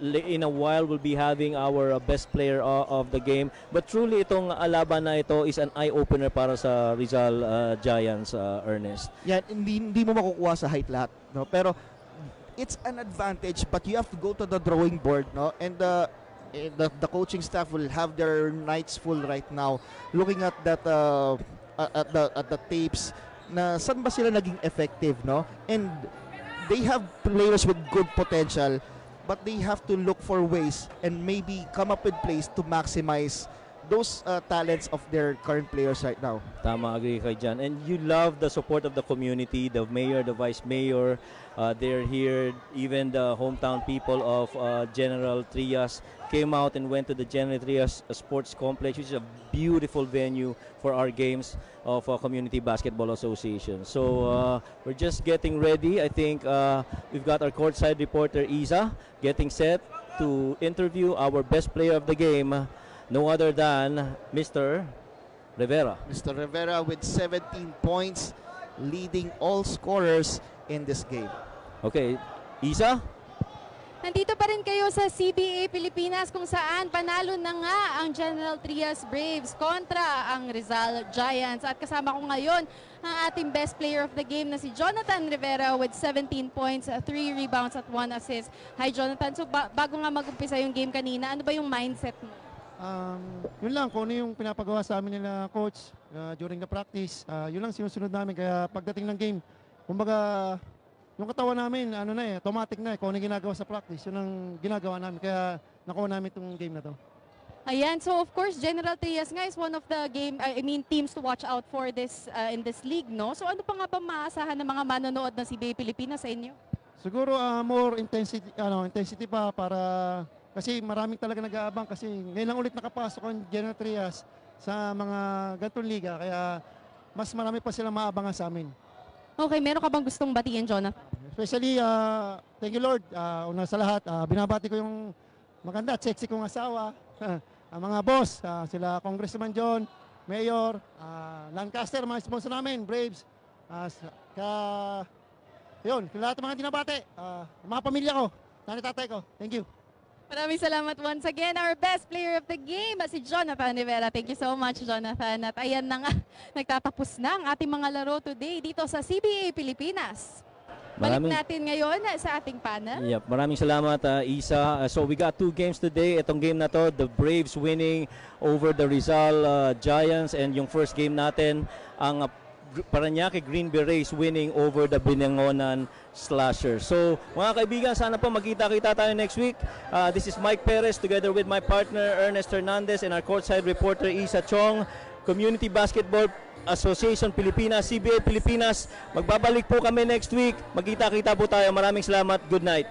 In a while, we'll be having our best player of the game. But truly, itong laban na ito is an eye-opener para sa Rizal Giants, Ernest. Yan, hindi mo makukuha sa height lahat, no? Pero it's an advantage, but you have to go to the drawing board, no? And the coaching staff will have their nights full right now looking at that at the tapes na saan ba sila naging effective, no? And they have players with good potential, but they have to look for ways and maybe come up with plays to maximize those talents of their current players right now. Tama, agree kay Jan. And you love the support of the community, the mayor, the vice mayor, they're here. Even the hometown people of General Trias came out and went to the General Trias Sports Complex, which is a beautiful venue for our games of Community Basketball Association. So we're just getting ready. I think we've got our courtside reporter Isa getting set to interview our best player of the game, no other than Mr. Rivera. Mr. Rivera with 17 points, leading all scorers in this game. Okay, Isa? Nandito pa rin kayo sa CBA Pilipinas kung saan panalo na nga ang General Trias Braves kontra ang Rizal Giants. At kasama ko ngayon ang ating best player of the game na si Jonathan Rivera with 17 points, 3 rebounds at 1 assist. Hi Jonathan, so bago nga mag-umpisa yung game kanina, ano ba yung mindset mo? Yun lang, kung ano yung pinapagawa sa amin nila coach during the practice, yun lang sinusunod namin. Kaya pagdating ng game, kumbaga yung katawan namin, automatic na kung ano ginagawa sa practice, yun ang ginagawa namin. Kaya nakuha namin itong game na to. Ayan, so of course, General Trias nga is one of the teams to watch out for this in this league, no? So ano pa nga ba maasahan ng mga manonood ng CBA Pilipinas sa inyo? Siguro more intensity pa para kasi maraming talaga nag-aabang kasi ngayon lang ulit nakapasok ang General Trias sa mga ganitong liga kaya mas marami pa silang maabangan sa amin. Okay, meron ka bang gustong batiin, Jonathan? Especially, thank you Lord, una sa lahat, binabati ko yung maganda at sexy kong asawa, ang mga boss, sila Congressman John, Mayor, Lancaster, mga sponsor namin, Braves, yun, lahat ng mga dinabati, mga pamilya ko, tatay ko, thank you. Maraming salamat once again. Our best player of the game, si Jonathan Rivera. Thank you so much, Jonathan. At ayan na nga, nagtatapos na ang ating mga laro today dito sa CBA Pilipinas. Balik natin ngayon sa ating panel. Yep, maraming salamat, Isa. So we got 2 games today. Itong game na to, the Braves winning over the Rizal Giants. And yung first game natin, ang Paranaque Green Berets winning over the Binangonan Slashers. So mga kaibigan, sana po magkita-kita tayo next week. This is Mike Perez together with my partner Ernest Hernandez and our courtside reporter Isa Chong. Community Basketball Association Pilipinas, CBA Pilipinas. Magbabalik po kami next week. Magkita-kita po tayo. Maraming salamat. Good night.